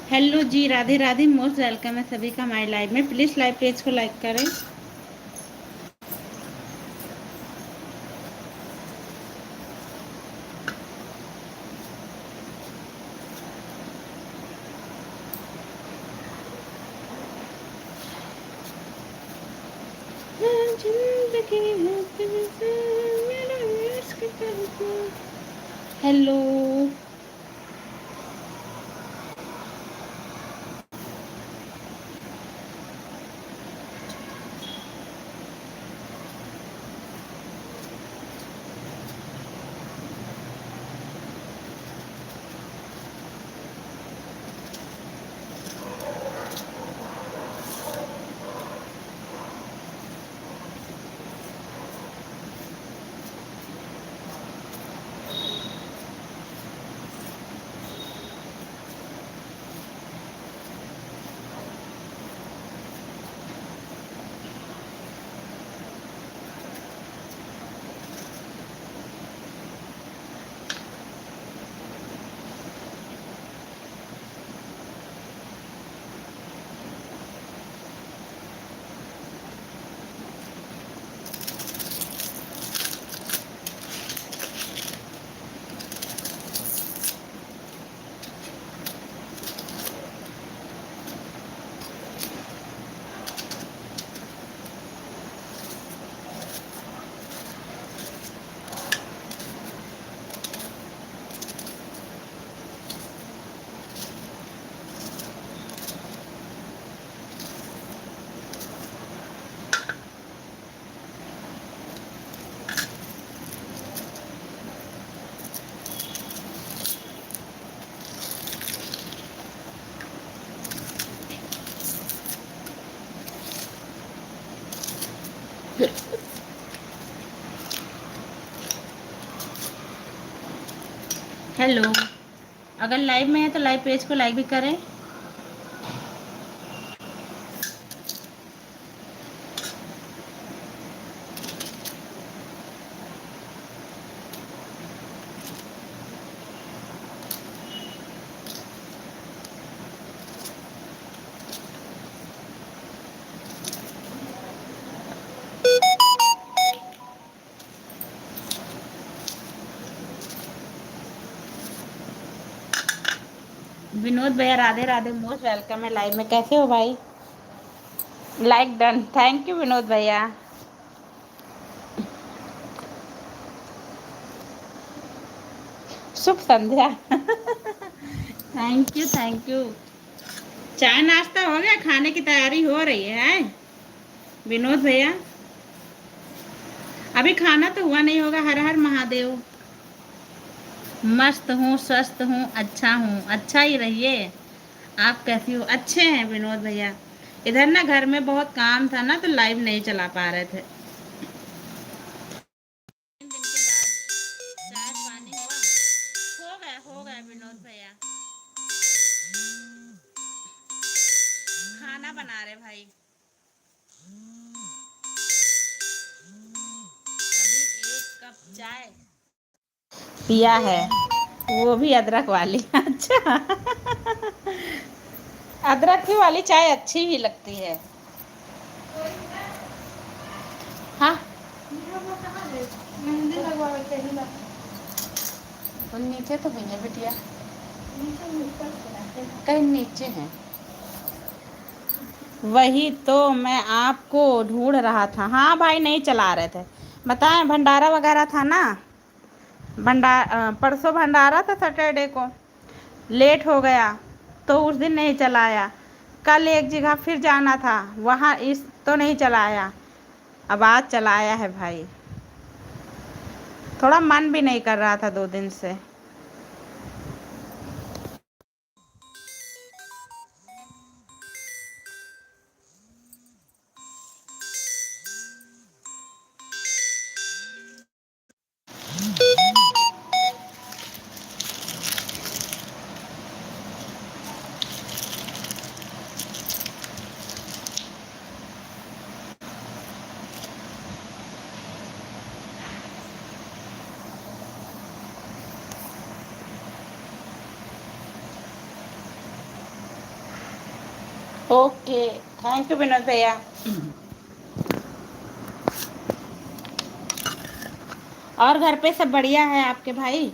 Hello जी, Radhe Radhe. Most welcome है सभी का हमारे लाइव में। प्लीज़ लाइव पेज को लाइक करें। जिंदगी है तुझसे, मेरा इश्क करके। हेलो। हेलो। अगर लाइव में है तो लाइव पेज को लाइक भी करें। विनोद भैया राधे राधे, मोस्ट वेलकम है लाइव में। कैसे हो भाई? Like done. Thank you Vinod भैया। शुभ संध्या। Thank you thank you. चाय नाश्ता हो गया? खाने की तैयारी हो रही है विनोद भैया? अभी खाना तो हुआ नहीं होगा। हर हर महादेव। मस्त हूँ, स्वस्थ हूँ, अच्छा हूँ। अच्छा ही रहिए। आप कैसी हो? अच्छे हैं विनोद भैया। इधर ना घर में बहुत काम था ना, तो लाइव नहीं चला पा रहे थे। 3 दिन के बाद चाय पानी हुआ? हो गया विनोद भैया। खाना बना रहे भाई। अभी 1 कप चाय पिया है, वो भी अदरक वाली। अच्छा। अदरक की वाली चाय अच्छी भी लगती है। हाँ, मेहंदी लगवावे के ही लगा। तो नीचे तो नहीं है बिटिया, कहीं नीचे है। वही तो मैं आपको ढूंढ रहा था। हाँ भाई, नहीं चला रहे थे। बताएं, भंडारा वगैरह था ना। परसों भंडारा था सैटरडे को। लेट हो गया तो उस दिन नहीं चलाया। कल एक जगह फिर जाना था, वहाँ इस तो नहीं चलाया। अब आज चलाया है भाई। थोड़ा मन भी नहीं कर रहा था 2 दिन से। ओके, थैंक यू विनोद भैया। और घर पे सब बढ़िया है आपके भाई?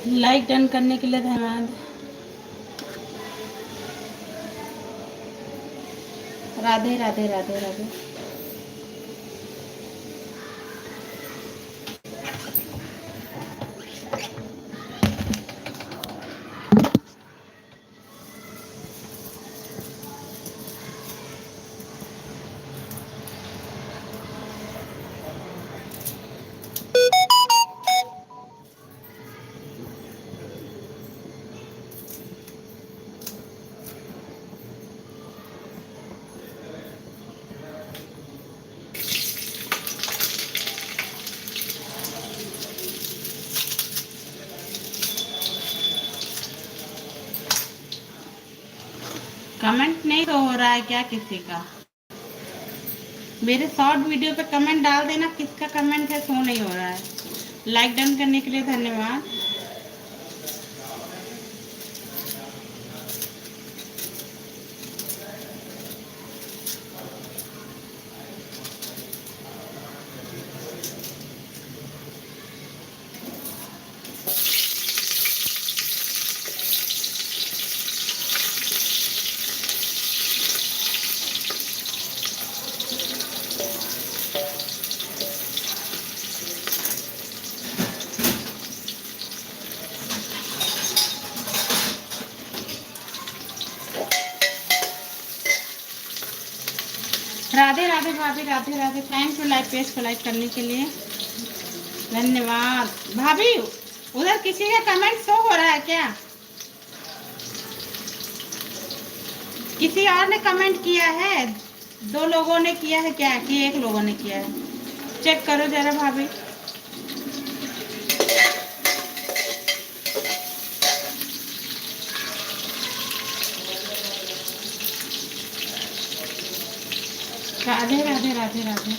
लाइक डन करने के लिए धन्यवाद। राधे राधे राधे राधे। कमेंट नहीं तो हो रहा है क्या किसी का? मेरे शॉर्ट वीडियो पे कमेंट डाल देना, किसका कमेंट है शो नहीं हो रहा है। लाइक डन करने के लिए धन्यवाद। राधे राधे भाभी, Radhe Radhe. Thank you live page को लाइक करने के लिए, धन्यवाद भाभी। उधर किसी का कमेंट शो हो रहा है क्या? किसी और ने कमेंट किया है? दो लोगों ने किया है क्या कि एक लोगों ने किया है? चेक करो जरा भाभी। राधे राधे राधे राधे।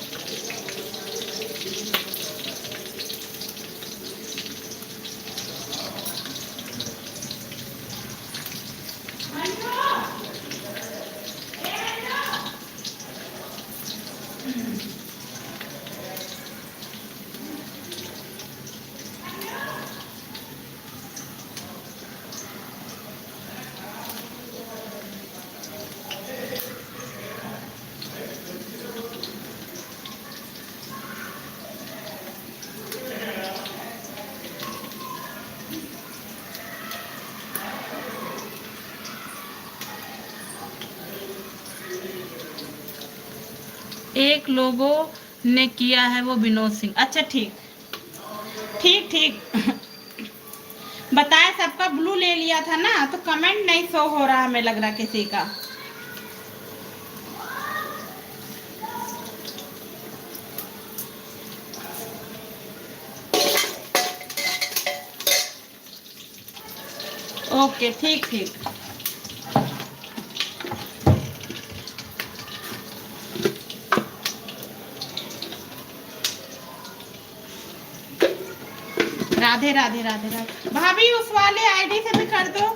एक लोगों ने किया है वो विनोद सिंह। अच्छा ठीक ठीक ठीक। बताया सबका ब्लू ले लिया था ना, तो कमेंट नहीं शो हो रहा हमें लग रहा किसी का। ओके ठीक ठीक। राधे राधे राधे राधे भाभी, उस वाले आईडी से भी कर दो।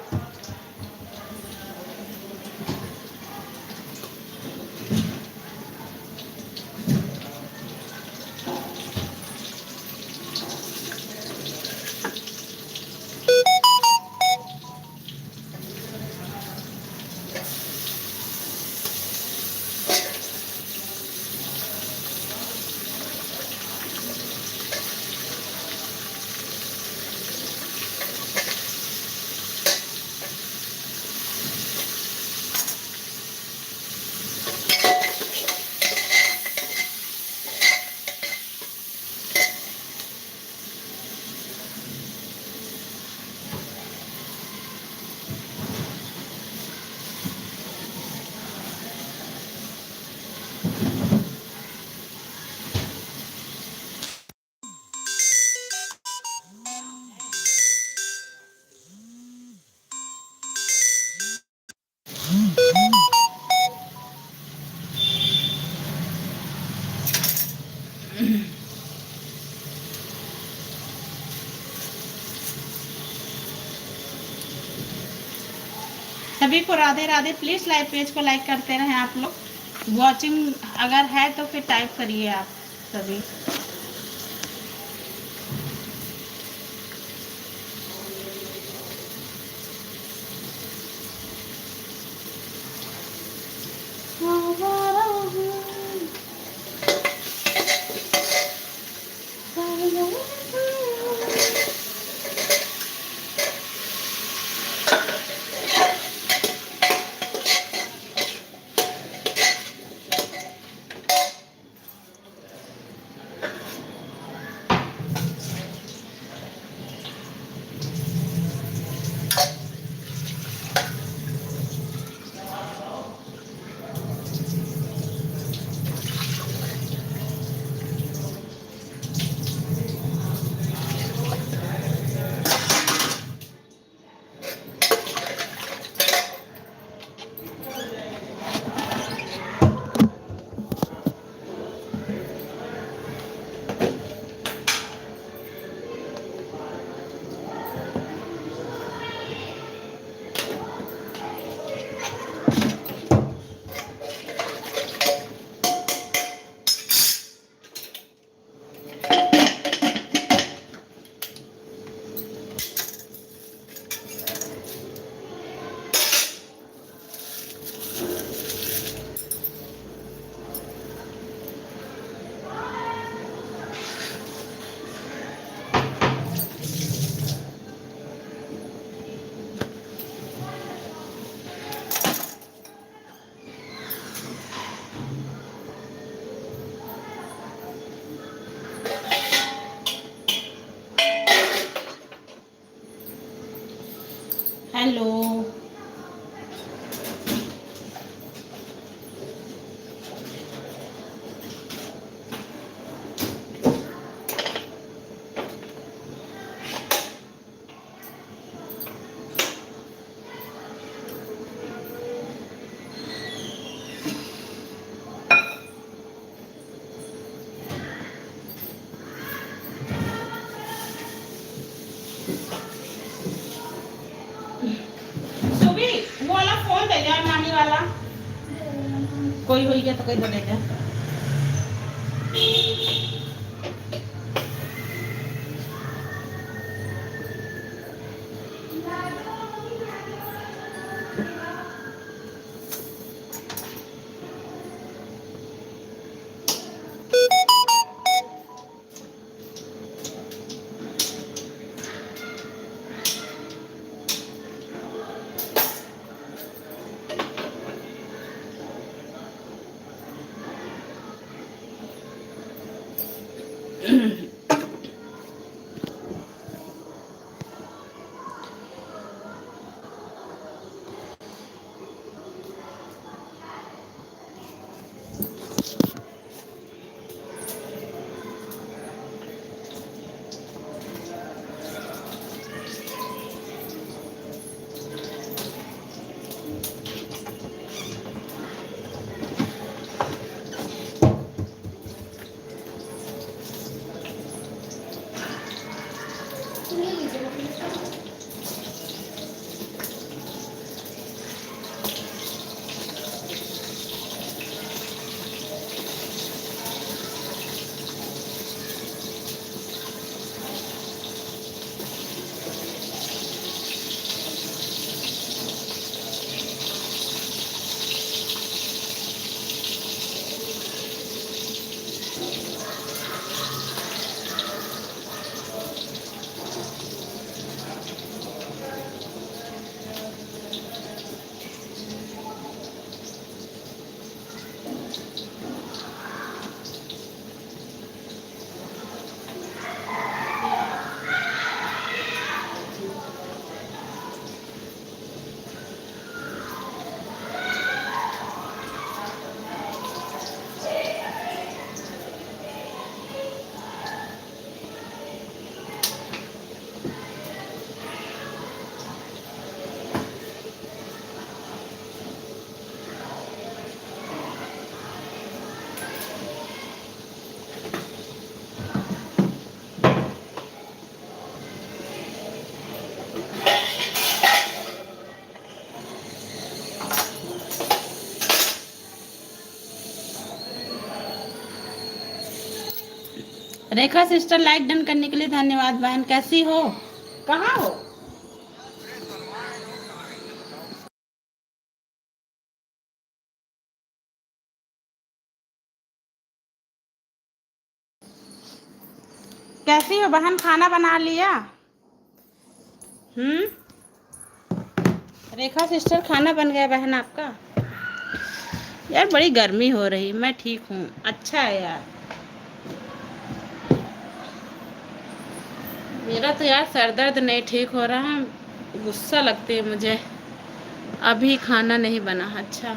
सभी को Radhe Radhe. Please live page को लाइक करते रहें आप लोग। वॉचिंग अगर है तो फिर टाइप करिए आप सभी। हेलो। सुबी वो वाला फोन दे जा, नानी वाला कोई हो गया तो कोई तो ले जा। रेखा सिस्टर लाइक डन करने के लिए धन्यवाद बहन। कैसी हो, कहाँ हो? कैसी हो बहन, खाना बना लिया? रेखा सिस्टर खाना बन गया बहन आपका? यार बड़ी गर्मी हो रही, मैं ठीक हूँ। अच्छा है यार, मेरा तो यार सर दर्द नहीं ठीक हो रहा है, गुस्सा लगती है मुझे। अभी खाना नहीं बना। अच्छा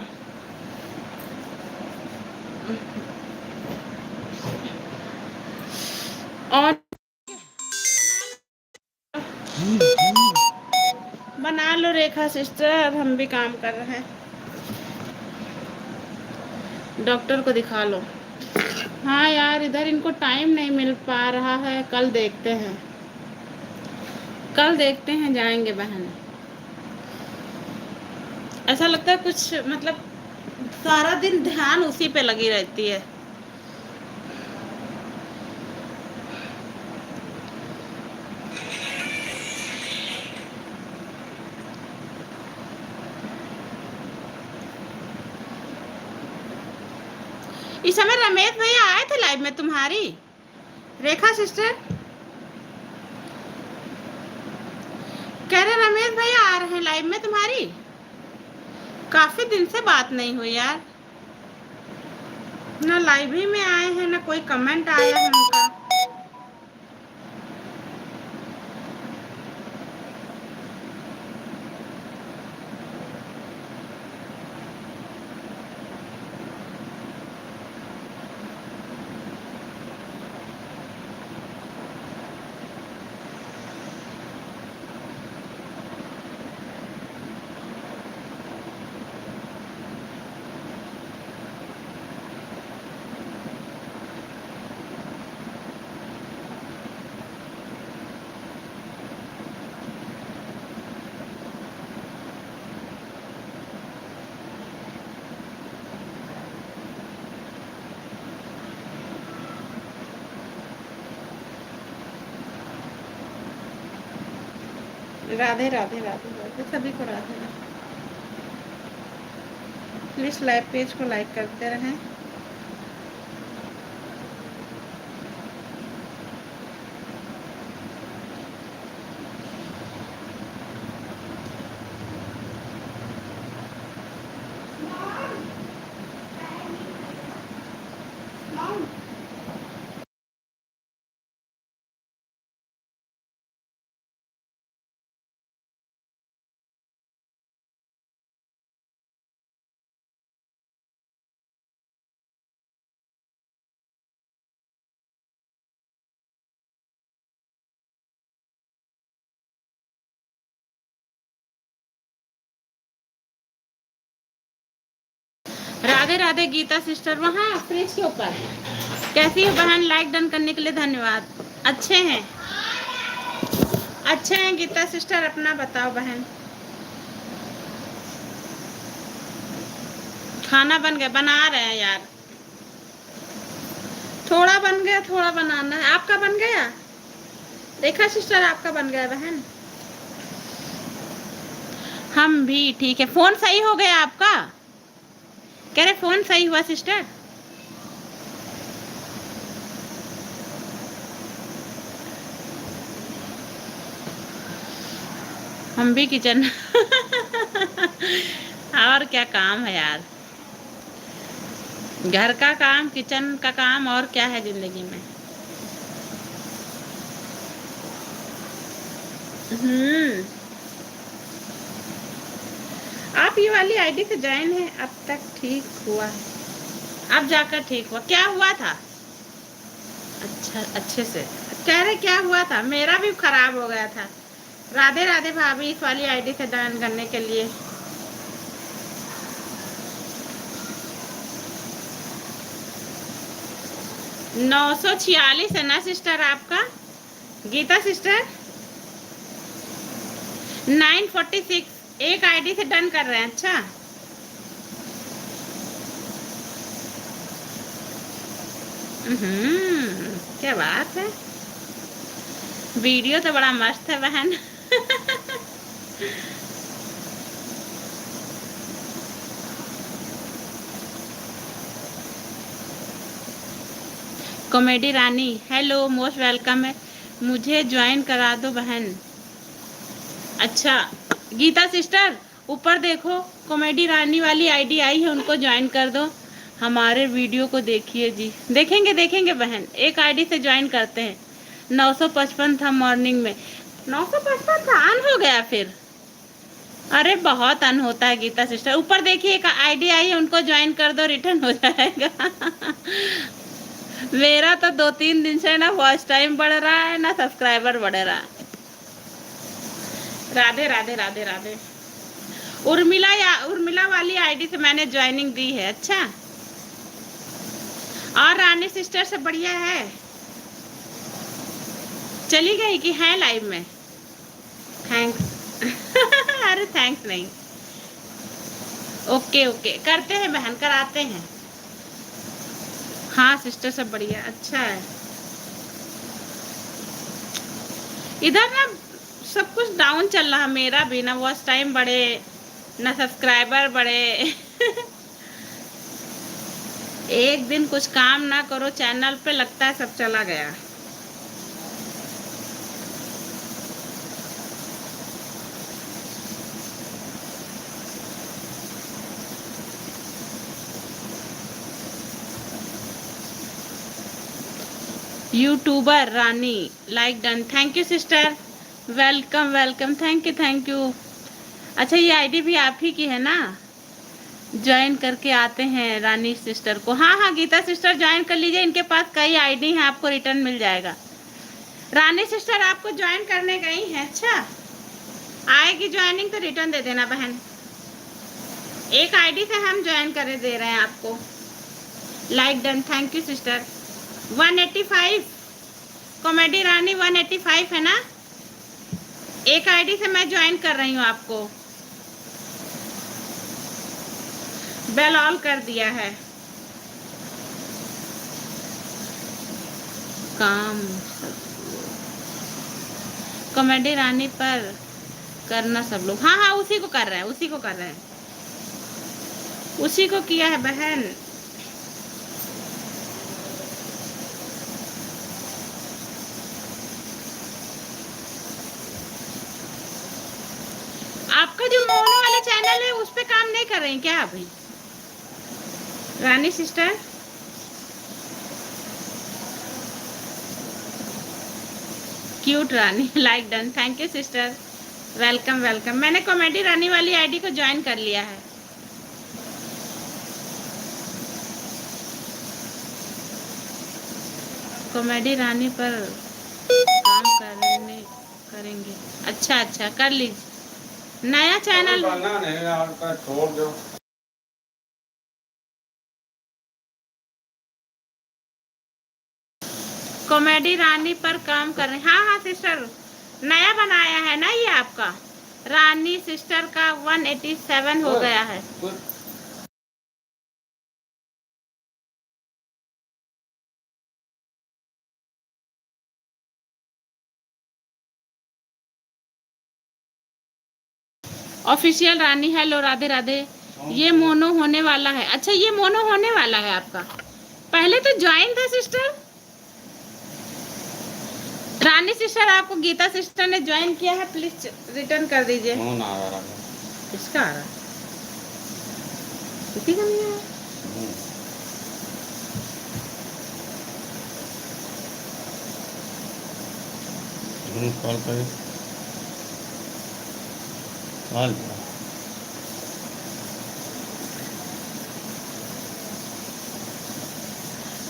और बना लो रेखा सिस्टर, हम भी काम कर रहे हैं। डॉक्टर को दिखा लो। हाँ यार इधर इनको टाइम नहीं मिल पा रहा है, कल देखते हैं, कल देखते हैं जाएंगे बहन। ऐसा लगता है कुछ मतलब सारा दिन ध्यान उसी पे लगी रहती है। इस समय रमेश भैया आए थे लाइव में तुम्हारी? रेखा सिस्टर कह रहे रमेश भैया आ रहे हैं लाइव में तुम्हारी। काफी दिन से बात नहीं हुई यार, ना लाइव ही में आए हैं ना कोई कमेंट आया है उनका। राधे राधे राधे राधे सभी को Radhe Radhe. Please live page को लाइक करते रहें। राधे राधे गीता सिस्टर वहाँ फ्रिज के ऊपर। कैसी है बहन? लाइक डन करने के लिए धन्यवाद। अच्छे हैं, अच्छे हैं गीता सिस्टर। अपना बताओ बहन। खाना बन गया? बना रहे हैं यार, थोड़ा बन गया, थोड़ा बनाना है। आपका बन गया? रेखा सिस्टर आपका बन गया बहन? हम भी ठीक है। फोन सही हो गया आपका? कह रहे फोन सही हुआ सिस्टर? हम भी किचन और क्या काम है यार, घर का काम, किचन का काम, और क्या है जिंदगी में। आप ये वाली आईडी से ज्वाइन है? अब तक ठीक हुआ है? अब जाकर ठीक हुआ? क्या हुआ था? अच्छा, अच्छे से कह रहे क्या हुआ था? मेरा भी खराब हो गया था। राधे राधे भाभी इस वाली आईडी से ज्वाइन करने के लिए। नौ 946 है ना सिस्टर आपका? गीता सिस्टर 946 एक आईडी से डन कर रहे हैं। अच्छा, क्या बात है। वीडियो तो बड़ा मस्त है बहन कॉमेडी रानी हेलो, मोस्ट वेलकम है। मुझे ज्वाइन करा दो बहन। अच्छा गीता सिस्टर ऊपर देखो, कॉमेडी रानी वाली आईडी आई है, उनको ज्वाइन कर दो। हमारे वीडियो को देखिए जी। देखेंगे देखेंगे बहन, एक आईडी से ज्वाइन करते हैं। 955 था मॉर्निंग में। 955 था, ऑन हो गया फिर? अरे बहुत अन होता है गीता सिस्टर। ऊपर देखिए एक आईडी आई है, उनको ज्वाइन कर दो, रिटर्न हो जाएगा मेरा तो 2-3 दिन से ना वॉच टाइम बढ़ रहा है, ना सब्सक्राइबर बढ़ रहा है। राधे राधे राधे राधे। उर्मिला वाली आईडी से मैंने ज्वाइनिंग दी है। अच्छा, और रानी सिस्टर से बढ़िया है? चली गई कि है लाइव में? थैंक्स अरे थैंक्स नहीं, ओके ओके करते हैं बहन, कराते हैं। हाँ सिस्टर सब बढ़िया। अच्छा है, इधर ना सब कुछ डाउन चल रहा, मेरा भी ना वॉच टाइम बढ़े, ना सब्सक्राइबर बढ़े एक दिन कुछ काम ना करो चैनल पे, लगता है सब चला गया। YouTuber Rani like done. Thank you sister, welcome welcome, thank you. अच्छा ये आईडी भी आप ही की है ना? ज्वाइन करके आते हैं रानी सिस्टर को। हाँ हाँ गीता सिस्टर ज्वाइन कर लीजिए, इनके पास कई आईडी हैं, आपको रिटर्न मिल जाएगा। रानी सिस्टर आपको ज्वाइन करने गई हैं? अच्छा, आएगी ज्वाइनिंग तो रिटर्न दे देना बहन। एक आईडी से हम ज्वाइन करे दे रहे हैं आपको। Like done, thank you sister. 185 comedy Rani 185 है ना? एक आईडी से मैं ज्वाइन कर रही हूँ आपको। बेल ऑल कर दिया है। काम कॉमेडी रानी पर करना सब लोग। हाँ हाँ, उसी को कर रहे हैं, उसी को कर रहे हैं, उसी को किया है बहन। आपका जो मोनो वाला चैनल है उस पे काम नहीं कर रहे हैं क्या अभी, Rani sister? Cute Rani, like done, thank you sister, welcome welcome. मैंने कॉमेडी रानी वाली आईडी को ज्वाइन कर लिया है। कॉमेडी रानी पर काम करेंगे। अच्छा अच्छा, कर लीजिए, नया चैनल छोड़ दो। कॉमेडी रानी पर काम कर रहे हैं। हाँ हाँ सिस्टर, नया बनाया है ना ये आपका, रानी सिस्टर का 187 हो गया है। ऑफिशियल रानी, हेलो, राधे राधे। ये मोनो होने वाला है। अच्छा, ये मोनो होने वाला है आपका, पहले तो ज्वाइन था सिस्टर। रानी सिस्टर, आपको गीता सिस्टर ने ज्वाइन किया है, प्लीज रिटर्न कर दीजिए। किसका आ रहा है? किसी का नहीं आ रहा। कॉल करें।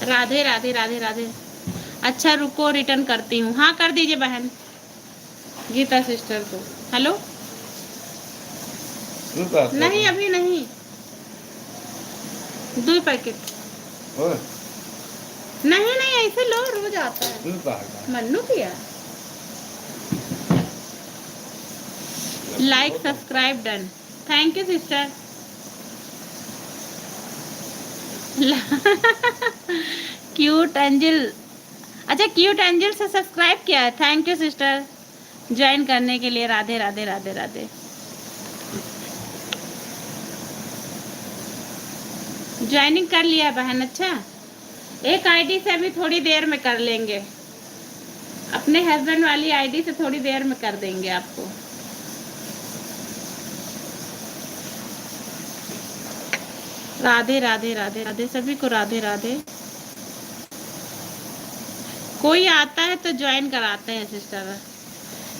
राधे राधे राधे राधे। अच्छा रुको, रिटर्न करती हूँ। हाँ कर दीजिए बहन गीता सिस्टर को। हेलो, नहीं अभी नहीं, 2 पैकेट। नहीं नहीं, ऐसे लो, रोज आता है। मन्नू किया like subscribe done, thank you sister. Cute angel, अच्छा क्यूट एंजल से सब्सक्राइब किया है, थैंक यू सिस्टर ज्वाइन करने के लिए। राधे राधे राधे राधे। ज्वाइनिंग कर लिया बहन। अच्छा, एक आईडी से अभी थोड़ी देर में कर लेंगे, अपने हस्बैंड वाली आईडी से थोड़ी देर में कर देंगे आपको। राधे राधे राधे राधे, सभी को राधे राधे। कोई आता है तो ज्वाइन कराते हैं सिस्टर।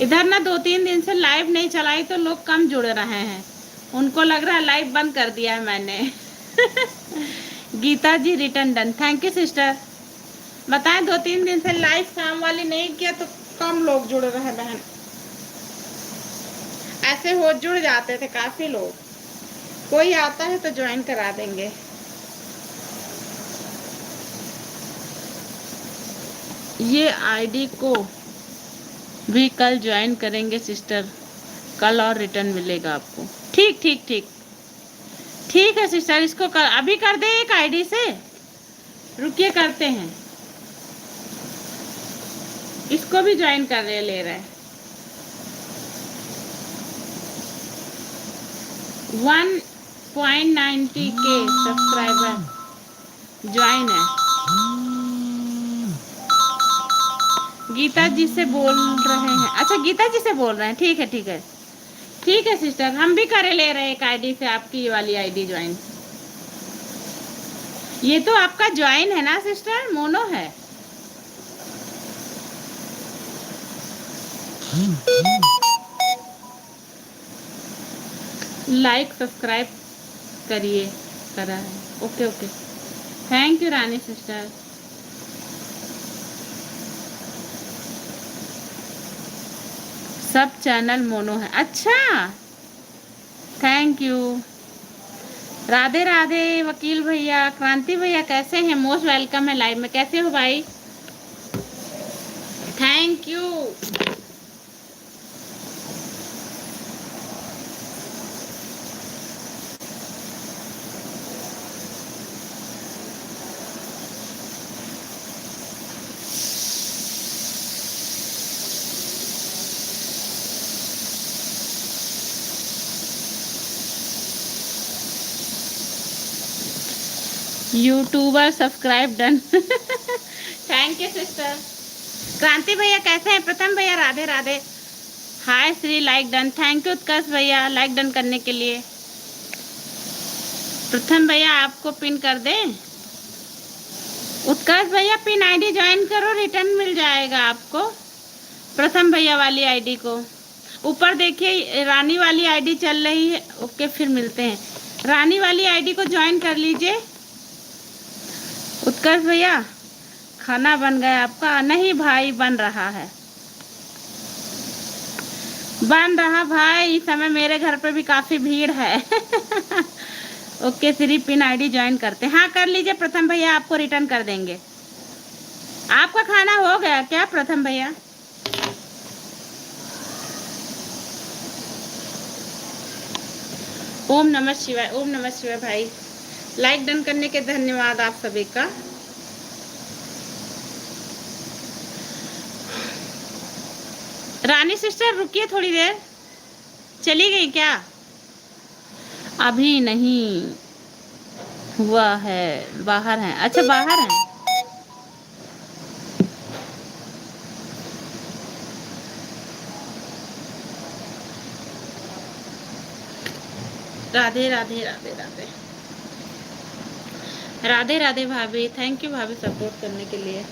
इधर ना 2-3 दिन से लाइव नहीं चलाई तो लोग कम जुड़ रहे हैं, उनको लग रहा है लाइव बंद कर दिया है मैंने। Geeta ji return done, thank you sister. बताएं 2-3 दिन से लाइव काम वाली नहीं किया तो कम लोग जुड़ रहे हैं बहन, ऐसे हो जुड़ जाते थे काफी लोग। कोई आता है तो ज्वाइन करा देंगे। ये आईडी को भी कल ज्वाइन करेंगे सिस्टर, कल और रिटर्न मिलेगा आपको। ठीक ठीक ठीक ठीक है सिस्टर, इसको अभी कर दे एक आईडी से, रुकिए करते हैं, इसको भी ज्वाइन कर ले रहे हैं। 1.90 के सब्सक्राइबर ज्वाइन है। गीता जी से बोल रहे हैं? अच्छा गीता जी से बोल रहे हैं, ठीक है ठीक है ठीक है सिस्टर, हम भी करे ले रहे हैं एक आईडी से आपकी वाली आईडी ज्वाइन। ये तो आपका ज्वाइन है ना सिस्टर, मोनो है। लाइक सब्सक्राइब करिए, करा है, okay okay, thank you Rani sister. सब चैनल मोनो है, अच्छा थैंक यू। राधे राधे वकील भैया, क्रांति भैया कैसे हैं? मोस्ट वेलकम है लाइव में, कैसे हो भाई? Thank you. YouTuber subscribe done. Thank you sister. Kranti भैया कैसे हैं? प्रथम भैया Radhe Radhe. Hi Shri like done. Thank you Utkarsh भैया लाइक डन करने के लिए। प्रथम भैया आपको पिन कर दें? उत्कर्ष भैया पिन आईडी ज्वाइन करो, रिटर्न मिल जाएगा आपको। प्रथम भैया वाली आईडी को ऊपर देखिए, रानी वाली आईडी चल रही है। ओके फिर मिलते हैं। रानी वाली आईडी को ज्वाइन कर लीजिए। उत्कर्ष भैया खाना बन गया आपका? नहीं भाई बन रहा है, बन रहा भाई। इस समय मेरे घर पे भी काफ़ी भीड़ है। Okay Shri pin ID join करते हैं। हाँ कर लीजिए प्रथम भैया, आपको रिटर्न कर देंगे। आपका खाना हो गया क्या प्रथम भैया? ओम नमः शिवाय, ओम नमः शिवाय भाई। लाइक डन करने के धन्यवाद आप सभी का। रानी सिस्टर रुकिए थोड़ी देर, चली गई क्या? अभी नहीं हुआ है, बाहर हैं। अच्छा बाहर हैं। राधे राधे राधे राधे राधे राधे भाभी। थैंक यू भाभी सपोर्ट करने के लिए।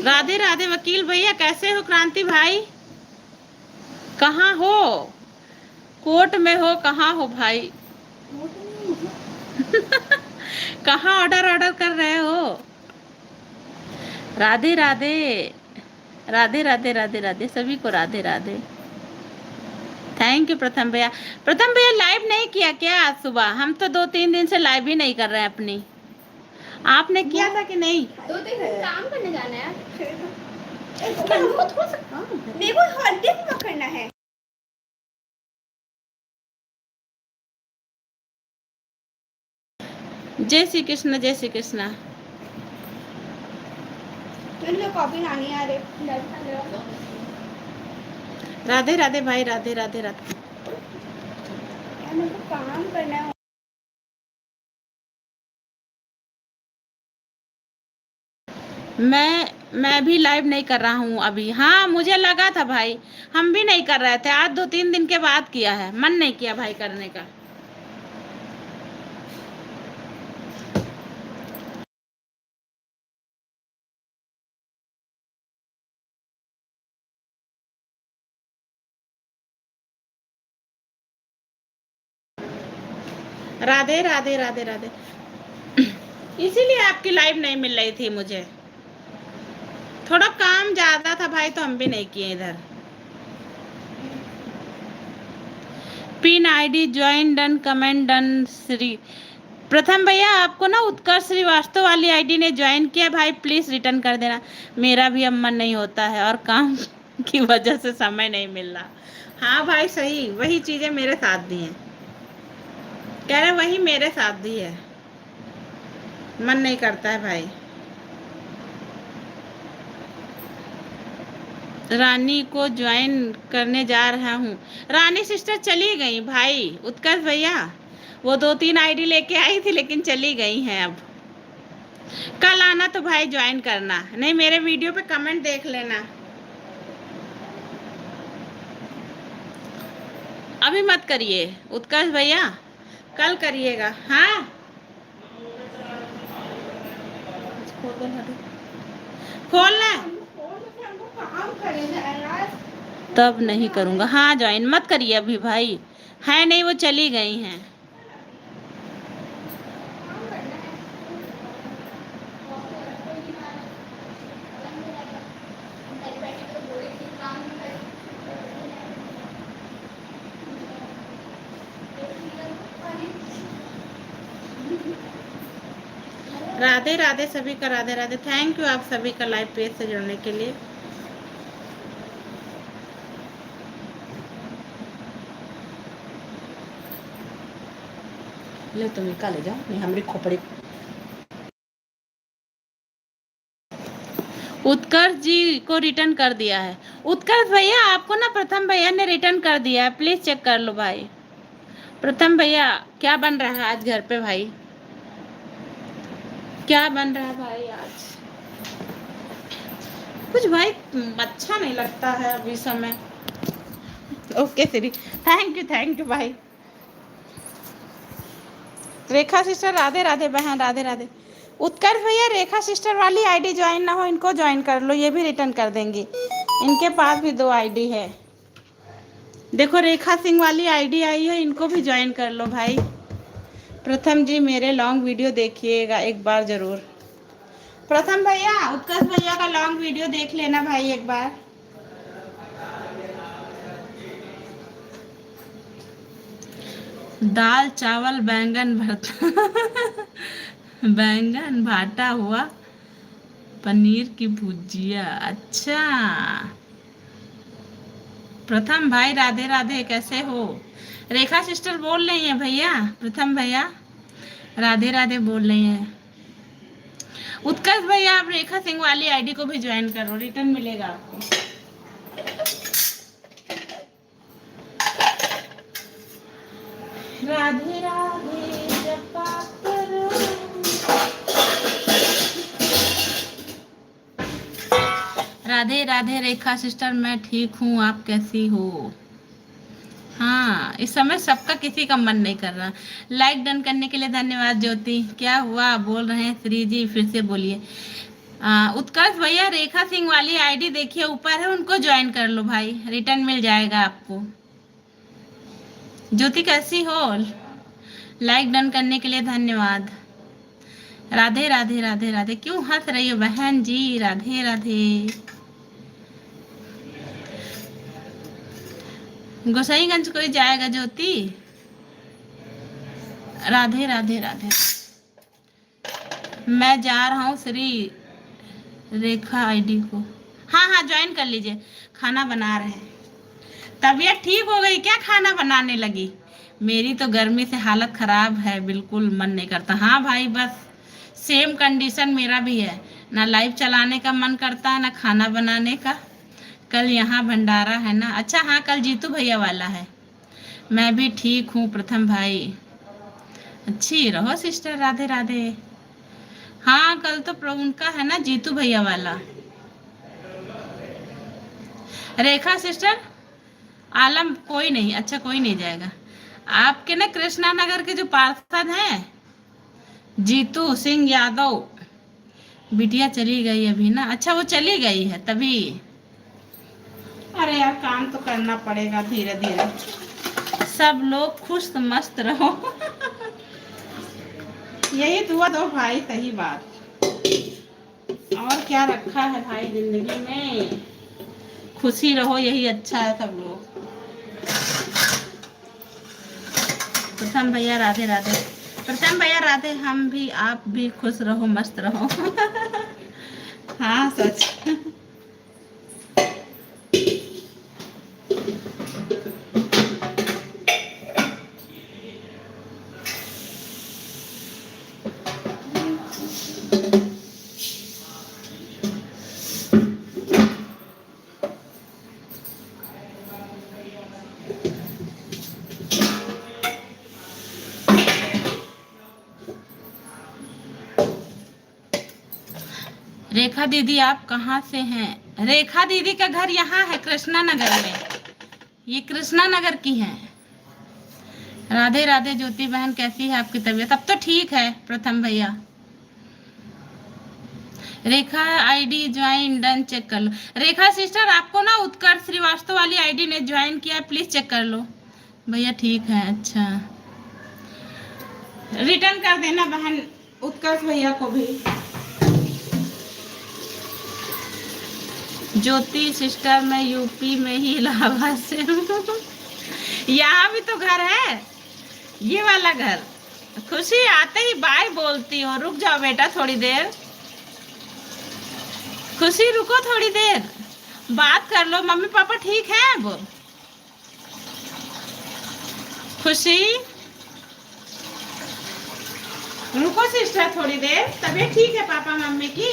राधे राधे वकील भैया कैसे हो? क्रांति भाई कहाँ हो? कोर्ट में हो? कहाँ हो भाई? कहाँ ऑर्डर कर रहे हो? राधे राधे राधे राधे राधे राधे सभी को राधे राधे। थैंक यू प्रथम भैया। प्रथम भैया लाइव नहीं किया क्या आज सुबह? हम तो 2-3 दिन से लाइव ही नहीं कर रहे हैं अपनी। आपने किया था कि नहीं? 2-3 दिन काम करने जाना है। मेरे को हॉलिडे पूरा करना है। जय श्री कृष्ण, जय श्री कृष्ण। कॉपी लानी आ रही। राधे राधे भाई, राधे राधे राधे। मेरे को काम करना है। मैं भी लाइव नहीं कर रहा हूँ अभी। हाँ मुझे लगा था भाई, हम भी नहीं कर रहे थे। आज 2-3 दिन के बाद किया है, मन नहीं किया भाई करने का। राधे राधे राधे राधे। इसीलिए आपकी लाइव नहीं मिल रही थी मुझे, थोड़ा काम ज्यादा था भाई, तो हम भी नहीं किए इधर। Pin ID join done, comment done. Shri प्रथम भैया आपको ना उत्कर्ष श्रीवास्तव वाली आईडी ने ज्वाइन किया भाई, प्लीज रिटर्न कर देना। मेरा भी अब मन नहीं होता है और काम की वजह से समय नहीं मिल रहा। हाँ भाई सही, वही चीजें मेरे साथ भी हैं। कह रहे वही मेरे साथ भी है, मन नहीं करता है भाई। रानी को ज्वाइन करने जा रहा हूँ। रानी सिस्टर चली गई भाई। उत्कर्ष भैया वो 2-3 आईडी लेके आई थी लेकिन चली गई हैं। अब कल आना तो भाई ज्वाइन करना, नहीं मेरे वीडियो पे कमेंट देख लेना। अभी मत करिए उत्कर्ष भैया, कल करिएगा। हाँ खोलना तब नहीं करूँगा। हाँ ज्वाइन मत करिए अभी भाई, है नहीं वो चली गई हैं। राधे राधे सभी का, राधे राधे। थैंक यू आप सभी का लाइव पेज से जुड़ने के लिए। ले तुम निकाले जाओ, नहीं हमारी खोपड़ी। उत्कर्ष जी को रिटर्न कर दिया है। उत्कर्ष भैया आपको ना प्रथम भैया ने रिटर्न कर दिया है, प्लीज चेक कर लो भाई। प्रथम भैया क्या बन रहा है आज घर पे भाई? क्या बन रहा है भाई आज? कुछ भाई अच्छा नहीं लगता है अभी समय। ओके श्री, थैंक यू भाई। रेखा सिस्टर राधे राधे बहन, राधे राधे। उत्कर्ष भैया रेखा सिस्टर वाली आईडी ज्वाइन ना हो, इनको ज्वाइन कर लो, ये भी रिटर्न कर देंगी। इनके पास भी 2 आईडी है। देखो रेखा सिंह वाली आईडी आई है, इनको भी ज्वाइन कर लो भाई। प्रथम जी मेरे लॉन्ग वीडियो देखिएगा एक बार जरूर। प्रथम भैया उत्कर्ष भैया का लॉन्ग वीडियो देख लेना भाई एक बार। दाल चावल बैंगन भरता बैंगन भाटा हुआ, पनीर की भुजिया। अच्छा प्रथम भाई राधे राधे, कैसे हो? रेखा सिस्टर बोल रही हैं भैया, प्रथम भैया राधे राधे बोल रही हैं। उत्कर्ष भैया आप रेखा सिंह वाली आईडी को भी ज्वाइन करो, रिटर्न मिलेगा आपको। राधे राधे जपा करो। राधे राधे रेखा सिस्टर, मैं ठीक हूँ, आप कैसी हो? हाँ इस समय सबका किसी का मन नहीं कर रहा। लाइक डन करने के लिए धन्यवाद ज्योति। क्या हुआ बोल रहे हैं श्री जी, फिर से बोलिए। उत्कर्ष भैया रेखा सिंह वाली आईडी देखिए ऊपर है, उनको ज्वाइन कर लो भाई, रिटर्न मिल जाएगा आपको। ज्योति कैसी हो? लाइक डन करने के लिए धन्यवाद। राधे राधे राधे राधे। क्यों हंस रही हो बहन जी? राधे राधे। गोसाईगंज कोई जाएगा ज्योति? राधे राधे राधे। मैं जा रहा हूँ श्री रेखा आईडी को। हाँ ज्वाइन कर लीजिए। खाना बना रहे हैं। तबीयत ठीक हो गई क्या? खाना बनाने लगी? मेरी तो गर्मी से हालत खराब है, बिल्कुल मन नहीं करता। हाँ भाई बस सेम कंडीशन मेरा भी है, ना लाइव चलाने का मन करता है ना खाना बनाने का। कल यहाँ भंडारा है ना? अच्छा हाँ कल जीतू भैया वाला है। मैं भी ठीक हूँ प्रथम भाई। अच्छी रहो सिस्टर, राधे राधे। हाँ कल तो उनका है ना जीतू भैया वाला। रेखा सिस्टर आलम कोई नहीं, अच्छा कोई नहीं जाएगा। आपके ना कृष्णा नगर के जो पार्षद हैं जीतू सिंह यादव, बिटिया चली गई अभी ना? अच्छा वो चली गई है तभी। अरे यार काम तो करना पड़ेगा धीरे धीरे। सब लोग खुश मस्त रहो यही दुआ दो भाई, सही बात। और क्या रखा है भाई जिंदगी में? खुशी रहो, यही अच्छा है सब लोग। प्रथम भैया राधे राधे। प्रथम भैया राधे। हम भी आप भी खुश रहो मस्त रहो हाँ सच रेखा दीदी आप कहाँ से हैं? रेखा दीदी का घर यहाँ है कृष्णा नगर में, ये कृष्णा नगर की है। राधे राधे ज्योति बहन, कैसी है आपकी तबीयत? अब तो ठीक है प्रथम भैया। रेखा आईडी ज्वाइन डन, चेक कर लो। रेखा सिस्टर आपको ना उत्कर्ष श्रीवास्तव वाली आईडी ने ज्वाइन किया, प्लीज चेक कर लो भैया। ठीक है अच्छा, रिटर्न कर देना बहन उत्कर्ष भैया को भी। ज्योति सिस्टर मैं यूपी में ही इलाहाबाद से हूँ यहाँ भी तो घर है, ये वाला घर। खुशी आते ही बाय बोलती हो, रुक जाओ बेटा थोड़ी देर। खुशी रुको थोड़ी देर, बात कर लो। मम्मी पापा ठीक है अब? खुशी रुको सिस्टर थोड़ी देर, तबीयत ठीक है पापा मम्मी की?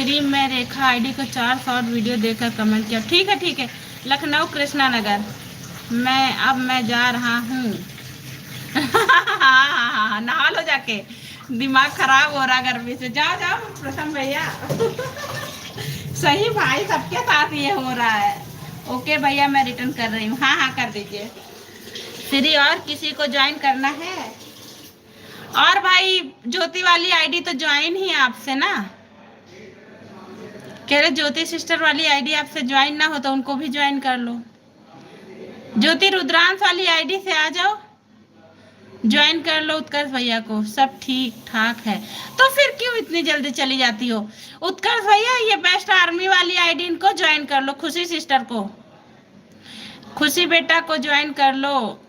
फ्री में रेखा आईडी को 4 शॉर्ट वीडियो देखकर कमेंट किया। ठीक है, लखनऊ कृष्णा नगर। मैं जा रहा हूँ। हाँ, नहा लो जाके, दिमाग खराब हो रहा गर्मी से। जाओ प्रथम भैया। सही भाई, सबके साथ ये हो रहा है। ओके भैया, मैं रिटर्न कर रही हूँ। हाँ, कर दीजिए। फ्री और किसी को ज्वाइन करना है? और भाई ज्योति वाली आईडी तो ज्वाइन ही है आपसे ना। कह रहे ज्योति सिस्टर वाली आईडी आपसे ज्वाइन ना हो तो उनको भी ज्वाइन कर लो। ज्योति रुद्रांश वाली आईडी से आ जाओ, ज्वाइन कर लो उत्कर्ष भैया को। सब ठीक ठाक है तो फिर क्यों इतनी जल्दी चली जाती हो? उत्कर्ष भैया, ये बेस्ट आर्मी वाली आईडी इनको ज्वाइन कर लो। खुशी सिस्टर को, खुशी बेटा को ज्वाइन कर लो।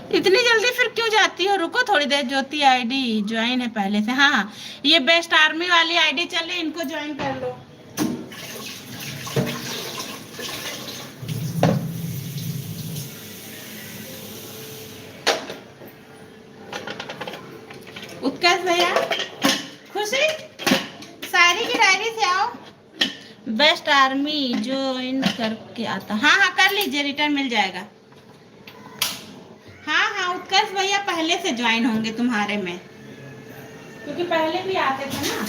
इतनी जल्दी फिर क्यों जाती हो? रुको थोड़ी देर। ज्योति आईडी ज्वाइन है पहले से। हाँ, ये बेस्ट आर्मी वाली आईडी चल रही, इनको ज्वाइन कर लो। उत्कर्ष भैया, खुशी शायरी की डायरी से आओ। बेस्ट आर्मी ज्वाइन करके आता। हाँ, कर लीजिए, रिटर्न मिल जाएगा। हाँ, उत्कर्ष भैया पहले से ज्वाइन होंगे तुम्हारे में, क्योंकि पहले भी आते थे ना।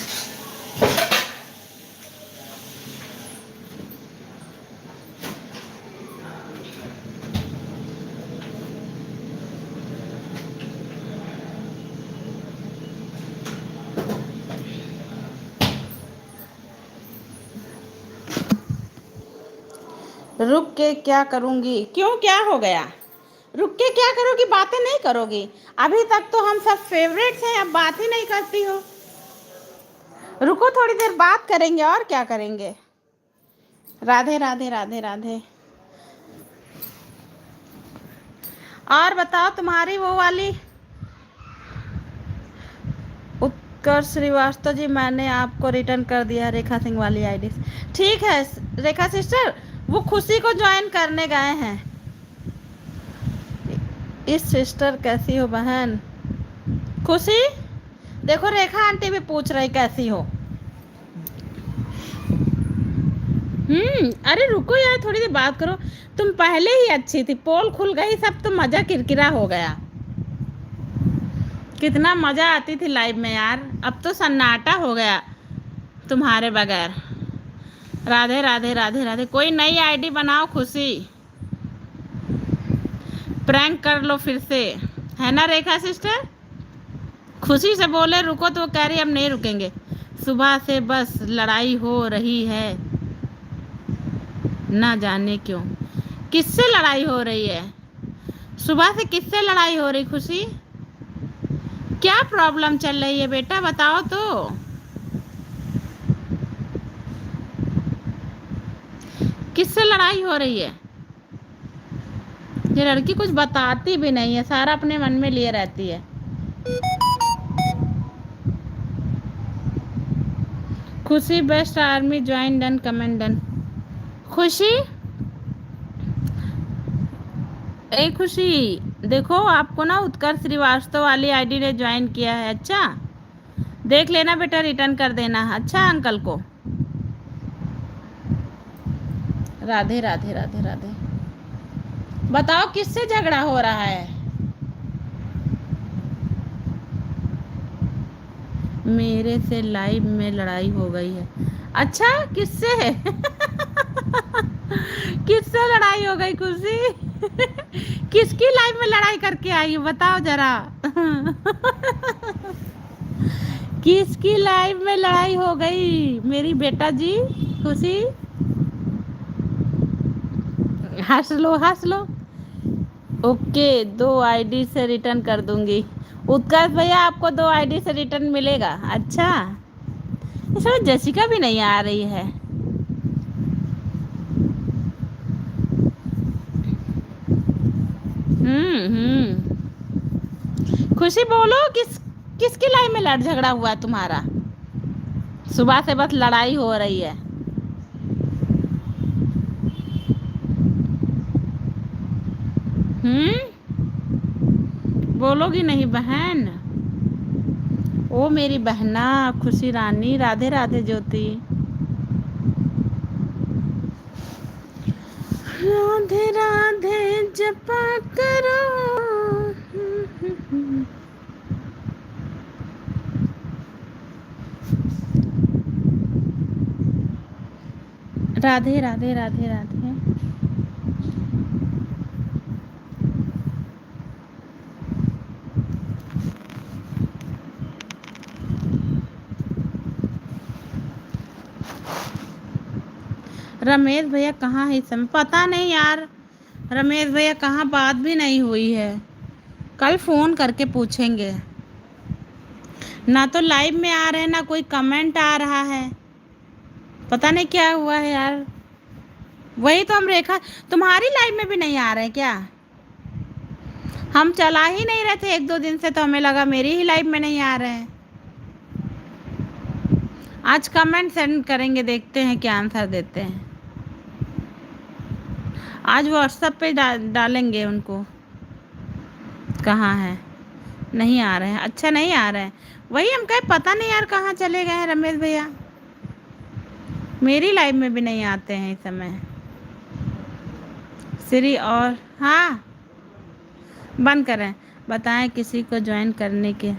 रुक के क्या करूंगी? क्यों, क्या हो गया? रुक के क्या करोगी? बातें नहीं करोगी? अभी तक तो हम सब फेवरेट्स हैं, अब बात ही नहीं करती हो। रुको थोड़ी देर बात करेंगे, और क्या करेंगे। राधे राधे राधे राधे। और बताओ, तुम्हारी वो वाली उत्कर्ष श्रीवास्तव जी, मैंने आपको रिटर्न कर दिया रेखा सिंह वाली आईडी। ठीक है रेखा सिस्टर, वो खुशी को ज्वाइन करने गए हैं। इस सिस्टर कैसी हो बहन? खुशी देखो, रेखा आंटी भी पूछ रही कैसी हो। अरे रुको यार, थोड़ी देर बात करो। तुम पहले ही अच्छी थी, पोल खुल गई सब तो मजा किरकिरा हो गया। कितना मजा आती थी लाइव में यार, अब तो सन्नाटा हो गया तुम्हारे बगैर। राधे राधे राधे राधे। कोई नई आईडी बनाओ खुशी, प्रैंक कर लो फिर से, है ना रेखा सिस्टर? खुशी से बोले रुको तो वो कह रही अब नहीं रुकेंगे। सुबह से बस लड़ाई हो रही है, ना जाने क्यों। किससे लड़ाई हो रही है? सुबह से किससे लड़ाई हो रही? खुशी, क्या प्रॉब्लम चल रही है बेटा, बताओ तो। किससे लड़ाई हो रही है? ये लड़की कुछ बताती भी नहीं है, सारा अपने मन में लिए रहती है। खुशी best army join done, comment done. खुशी, ए खुशी देखो, आपको ना उत्कर्ष श्रीवास्तव वाली आईडी ने ज्वाइन किया है। अच्छा देख लेना बेटा, रिटर्न कर देना। अच्छा अंकल को। राधे राधे राधे राधे। बताओ किससे झगड़ा हो रहा है? मेरे से लाइव में लड़ाई हो गई है। अच्छा किससे है? किससे लड़ाई हो गई खुशी? किसकी लाइव में लड़ाई करके आई हो बताओ जरा। किसकी लाइव में लड़ाई हो गई मेरी बेटा जी? खुशी हंस लो हंस लो। ओके, 2 आईडी से रिटर्न कर दूंगी। उत्कर्ष भैया आपको 2 आईडी से रिटर्न मिलेगा। अच्छा, इसमें जसिका भी नहीं आ रही है। खुशी बोलो, किसकी लाइन में लड़ झगड़ा हुआ तुम्हारा? सुबह से बस लड़ाई हो रही है। बोलोगी नहीं बहन? ओ मेरी बहना खुशी रानी, राधे राधे ज्योति। राधे राधे जपा करो। राधे राधे राधे राधे। रमेश भैया कहाँ है इस समय? पता नहीं यार, रमेश भैया कहाँ, बात भी नहीं हुई है। कल फोन करके पूछेंगे। ना तो लाइव में आ रहे हैं, ना कोई कमेंट आ रहा है। पता नहीं क्या हुआ है यार। वही तो हम रेखा, तुम्हारी लाइव में भी नहीं आ रहे हैं क्या? हम चला ही नहीं रहे थे 1-2 दिन से, तो हमें लगा मेरी ही लाइव में नहीं आ रहे हैं। आज कमेंट सेंड करेंगे, देखते हैं क्या आंसर देते हैं। आज व्हाट्सएप पे डालेंगे उनको, कहाँ है। नहीं आ रहे हैं, अच्छा नहीं आ रहे हैं। वही हम कहे पता नहीं यार कहाँ चले गए हैं रमेश भैया। मेरी लाइव में भी नहीं आते हैं इस समय। श्री और हाँ बंद करें, बताएं किसी को ज्वाइन करने के।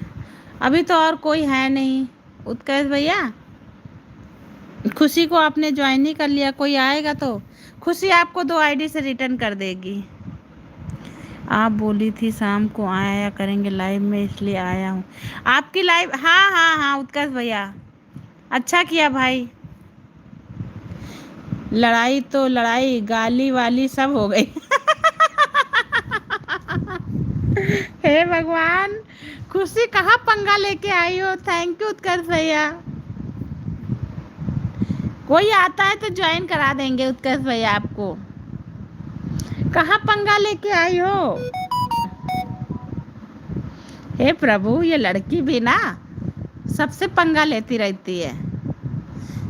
अभी तो और कोई है नहीं। उत्कर्ष भैया, खुशी को आपने ज्वाइन ही कर लिया, कोई आएगा तो खुशी आपको 2 आईडी से रिटर्न कर देगी। आप बोली थी शाम को आया करेंगे लाइव में, इसलिए आया हूँ आपकी लाइव। हाँ हाँ हाँ उत्कर्ष भैया, अच्छा किया भाई। लड़ाई तो लड़ाई, गाली वाली सब हो गई। हे भगवान, खुशी कहाँ पंगा लेके आई हो। थैंक यू उत्कर्ष भैया। कोई आता है तो ज्वाइन करा देंगे उत्कर्ष भैया आपको। कहाँ पंगा लेके आई हो। हे प्रभु, ये लड़की भी ना सबसे पंगा लेती रहती है।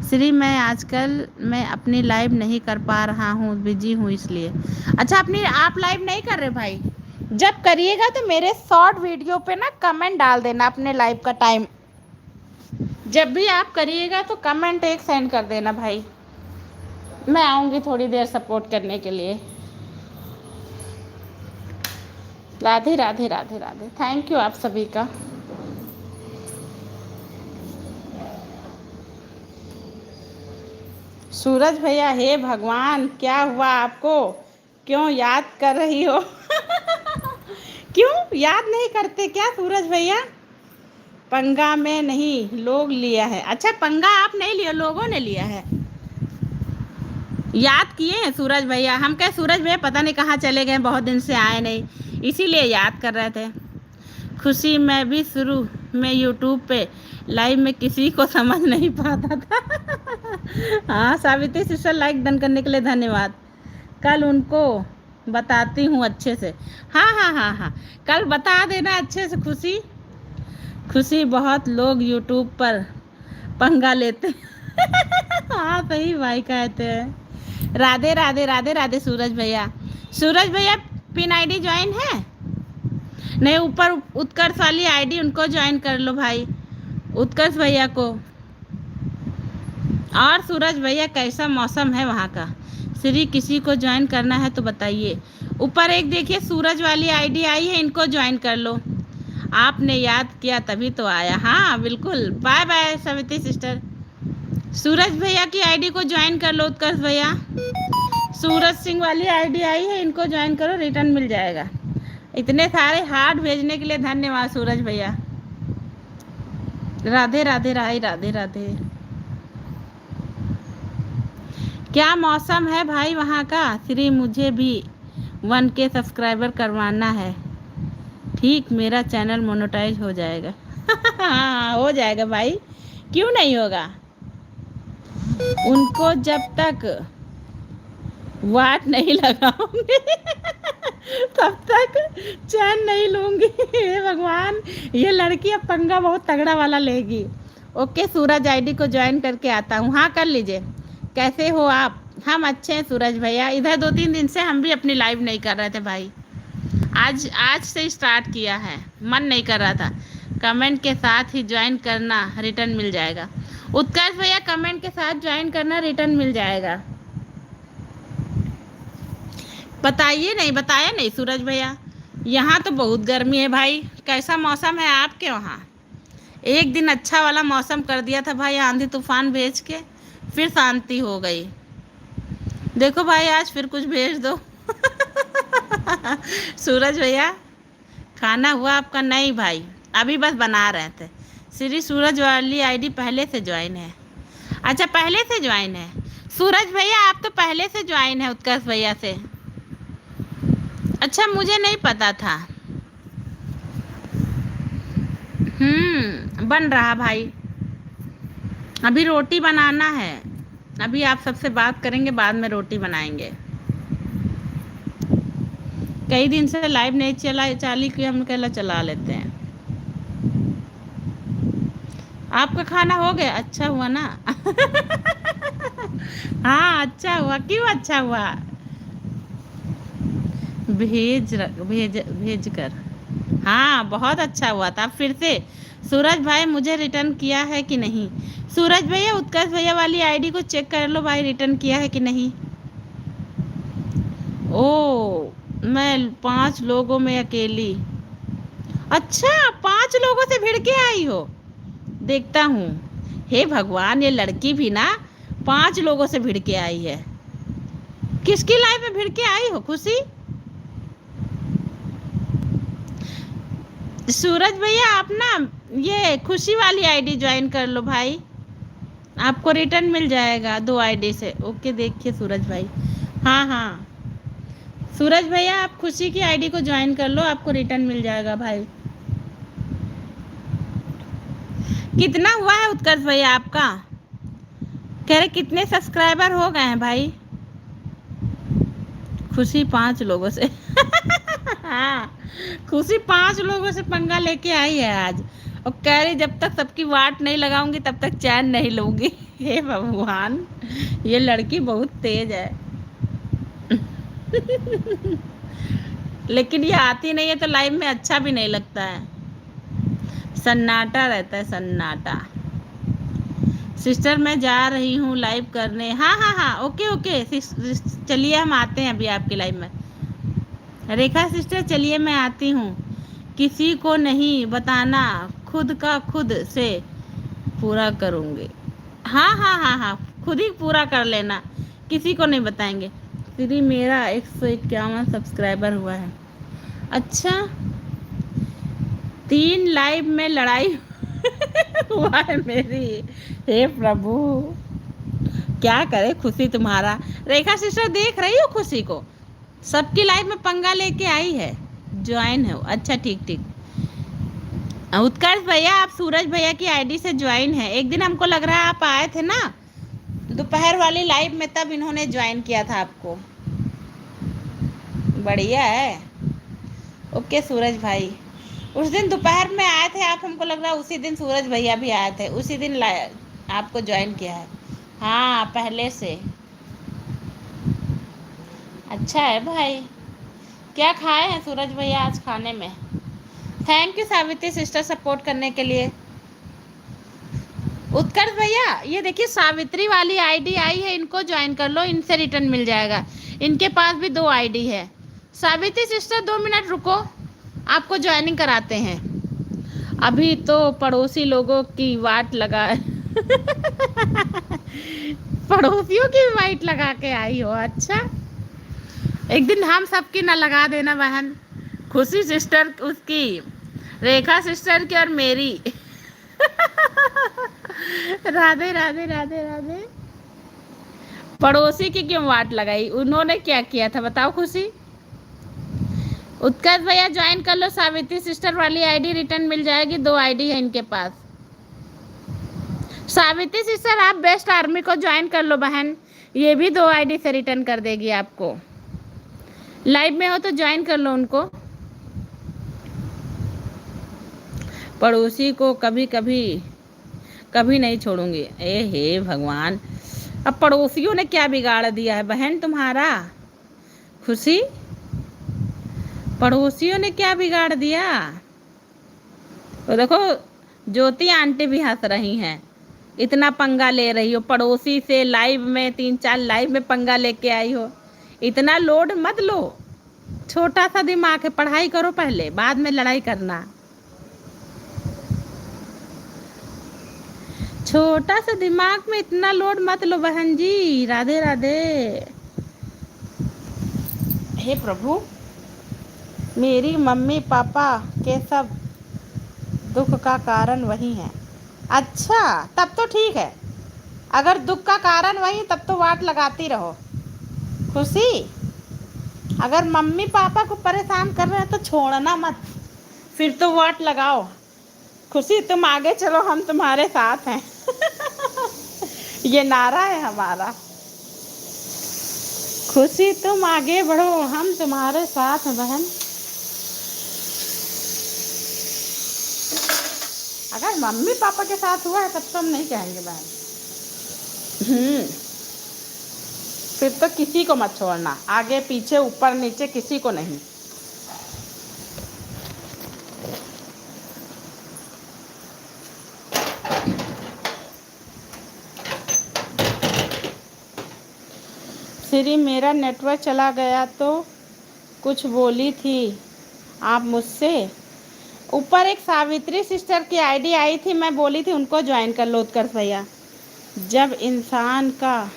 श्री मैं आजकल मैं अपनी लाइव नहीं कर पा रहा हूँ, बिजी हूँ इसलिए। अच्छा, अपनी आप लाइव नहीं कर रहे भाई? जब करिएगा तो मेरे शॉर्ट वीडियो पे ना कमेंट डाल देना अपने लाइव का टाइम। जब भी आप करिएगा तो कमेंट एक सेंड कर देना भाई, मैं आऊँगी थोड़ी देर सपोर्ट करने के लिए। राधे राधे राधे राधे। थैंक यू आप सभी का। सूरज भैया, हे भगवान क्या हुआ आपको, क्यों याद कर रही हो? क्यों याद नहीं करते क्या सूरज भैया? पंगा में नहीं लोग लिया है। अच्छा, पंगा आप नहीं लिया, लोगों ने लिया है। याद किए हैं सूरज भैया। हम कहे सूरज भैया पता नहीं कहाँ चले गए, बहुत दिन से आए नहीं, इसीलिए याद कर रहे थे। खुशी मैं भी शुरू में यूट्यूब पे लाइव में किसी को समझ नहीं पाता था। हाँ सावित्री सिस्टर, लाइक डन करने के लिए धन्यवाद। कल उनको बताती हूँ अच्छे से। हाँ हाँ हाँ हाँ, कल बता देना अच्छे से। खुशी खुशी बहुत लोग यूट्यूब पर पंगा लेते। हाँ सही भाई कहते हैं। राधे राधे राधे राधे सूरज भैया। सूरज भैया पिन आईडी ज्वाइन है? नहीं, ऊपर उत्कर्ष वाली आईडी उनको ज्वाइन कर लो भाई, उत्कर्ष भैया को। और सूरज भैया कैसा मौसम है वहाँ का? श्री किसी को ज्वाइन करना है तो बताइए। ऊपर एक देखिए सूरज वाली आईडी आई है, इनको ज्वाइन कर लो। आपने याद किया तभी तो आया। हाँ बिल्कुल, बाय बाय सविती सिस्टर। सूरज भैया की आईडी को ज्वाइन कर लो उत्कर्ष भैया। सूरज सिंह वाली आईडी आई है, इनको ज्वाइन करो, रिटर्न मिल जाएगा। इतने सारे हार्ट भेजने के लिए धन्यवाद सूरज भैया। राधे राधे राधे राधे राधे। क्या मौसम है भाई वहाँ का? श्री मुझे भी 1K सब्सक्राइबर करवाना है। ठीक, मेरा चैनल मोनेटाइज हो जाएगा। हाँ हो जाएगा भाई, क्यों नहीं होगा। उनको जब तक वाट नहीं लगाऊंगी तब तक चैन नहीं लूंगी। हे भगवान, ये लड़की अब पंगा बहुत तगड़ा वाला लेगी। ओके, सूरज आईडी को ज्वाइन करके आता हूँ। हाँ कर लीजिए। कैसे हो आप? हम अच्छे हैं सूरज भैया। इधर 2-3 दिन से हम भी अपनी लाइव नहीं कर रहे थे भाई, आज से स्टार्ट किया है, मन नहीं कर रहा था। कमेंट के साथ ही ज्वाइन करना, रिटर्न मिल जाएगा। उत्कर्ष भैया कमेंट के साथ ज्वाइन करना, रिटर्न मिल जाएगा। बताइए नहीं, बताया नहीं सूरज भैया। यहाँ तो बहुत गर्मी है भाई। कैसा मौसम है आपके वहाँ? एक दिन अच्छा वाला मौसम कर दिया था भाई, आंधी तूफान भेज के, फिर शांति हो गई। देखो भाई आज फिर कुछ भेज दो। सूरज भैया खाना हुआ आपका? नहीं भाई, अभी बस बना रहे थे। श्री सूरज वाली आईडी पहले से ज्वाइन है। अच्छा पहले से ज्वाइन है सूरज भैया, आप तो पहले से ज्वाइन है उत्कर्ष भैया से। अच्छा मुझे नहीं पता था। बन रहा भाई, अभी रोटी बनाना है। अभी आप सबसे बात करेंगे, बाद में रोटी बनाएंगे। कई दिन से लाइव नहीं चाली की, हम कहला चला लेते हैं। आपका खाना हो गया? अच्छा हुआ ना। हाँ अच्छा हुआ। क्यों अच्छा हुआ? भेज कर। हाँ बहुत अच्छा हुआ था। फिर से सूरज भाई मुझे रिटर्न किया है कि नहीं? सूरज भैया उत्कर्ष भैया वाली आईडी को चेक कर लो भाई, रिटर्न किया है कि नहीं। ओ मैं 5 लोगों में अकेली। अच्छा 5 लोगों से भिड़ के आई हो? देखता हूँ। हे भगवान, ये लड़की भी ना 5 लोगों से भिड़ के आई है। किसकी लाइफ में भिड़ के आई हो खुशी? सूरज भैया आप ना ये खुशी वाली आईडी ज्वाइन कर लो भाई, आपको रिटर्न मिल जाएगा 2 आईडी से। ओके देखिए सूरज भाई। हाँ हाँ सूरज भैया आप खुशी की आईडी को ज्वाइन कर लो, आपको रिटर्न मिल जाएगा भाई। कितना हुआ है उत्कर्ष भैया आपका? कह रहे कितने सब्सक्राइबर हो गए हैं भाई? खुशी 5 लोगों से। हाँ खुशी 5 लोगों से पंगा लेके आई है आज, और कह रही जब तक सबकी वाट नहीं लगाऊंगी तब तक चैन नहीं लूंगी। हे भगवान, ये लड़की बहुत तेज है। लेकिन ये आती नहीं है तो लाइव में अच्छा भी नहीं लगता है, सन्नाटा रहता है, सन्नाटा। सिस्टर मैं जा रही हूँ लाइव करने। हाँ हाँ हाँ ओके ओके चलिए हम आते हैं अभी आपकी लाइव में। रेखा सिस्टर चलिए मैं आती हूँ। किसी को नहीं बताना, खुद का खुद से पूरा करूँगी। हाँ हाँ हाँ हाँ खुद ही पूरा कर लेना, किसी को नहीं बताएंगे। श्री मेरा 151 सब्सक्राइबर हुआ है। अच्छा 3 लाइव में लड़ाई हुआ है मेरी। हे प्रभु क्या करे खुशी तुम्हारा। रेखा सिस्टर देख रही हो खुशी को? सबकी लाइफ में पंगा लेके आई है, ज्वाइन हो। अच्छा ठीक ठीक। उत्कर्ष भैया आप सूरज भैया की आईडी से ज्वाइन है। एक दिन हमको लग रहा है आप आए थे ना दोपहर वाली लाइव में, तब इन्होंने ज्वाइन किया था आपको। बढ़िया है। ओके सूरज भाई, उस दिन दोपहर में आए थे आप, हमको लग रहा है उसी दिन सूरज भैया भी आए थे, उसी दिन आपको ज्वाइन किया है। हाँ पहले से। अच्छा है भाई। क्या खाए हैं सूरज भैया आज खाने में? Thank you Savitri sister support करने के लिए। उत्कर्ष भैया ये देखिए सावित्री वाली आईडी आई है, इनको ज्वाइन कर लो, इनसे रिटर्न मिल जाएगा। इनके पास भी 2 आईडी है। सावित्री सिस्टर 2 मिनट रुको, आपको ज्वाइनिंग कराते हैं। अभी तो पड़ोसी लोगों की वाट लगा पड़ोसियों की वाइट लगा के आई हो? अच्छा एक दिन हम सबकी ना लगा देना बहन, खुशी सिस्टर उसकी, रेखा सिस्टर की और मेरी। राधे राधे राधे राधे। पड़ोसी की क्यों वाट लगाई? उन्होंने क्या किया था बताओ खुशी? उत्कर्ष भैया ज्वाइन कर लो, सावित्री सिस्टर वाली आईडी रिटर्न मिल जाएगी। 2 आईडी है इनके पास। सावित्री सिस्टर आप बेस्ट आर्मी को ज्वाइन कर लो बहन, ये भी 2 आईडी से रिटर्न कर देगी आपको। लाइव में हो तो ज्वाइन कर लो उनको। पड़ोसी को कभी नहीं छोड़ूंगी। ए हे भगवान, अब पड़ोसियों ने क्या बिगाड़ दिया है बहन तुम्हारा? खुशी पड़ोसियों ने क्या बिगाड़ दिया? तो देखो, ज्योति आंटी भी हंस रही हैं, इतना पंगा ले रही हो पड़ोसी से, लाइव में 3-4 लाइव में पंगा लेके आई हो। इतना लोड मत लो, छोटा सा दिमाग है, पढ़ाई करो पहले, बाद में लड़ाई करना। छोटा सा दिमाग में इतना लोड मत लो बहन जी। राधे राधे। हे प्रभु, मेरी मम्मी पापा के सब दुख का कारण वही है। अच्छा, तब तो ठीक है, अगर दुख का कारण वही तब तो वाट लगाती रहो। खुशी, अगर मम्मी पापा को परेशान कर रहे हैं तो छोड़ना मत, फिर तो वाट लगाओ। खुशी, तुम आगे चलो, हम तुम्हारे साथ हैं। ये नारा है हमारा। खुशी, तुम आगे बढ़ो, हम तुम्हारे साथ हैं बहन। अगर मम्मी पापा के साथ हुआ है तब तो हम नहीं कहेंगे बहन। फिर तो किसी को मत छोड़ना, आगे पीछे ऊपर नीचे किसी को नहीं। श्री, मेरा नेटवर्क चला गया तो कुछ बोली थी आप मुझसे। ऊपर एक सावित्री सिस्टर की आईडी आई थी, मैं बोली थी उनको ज्वाइन कर लो उत्कर्ष भैया। जब इंसान का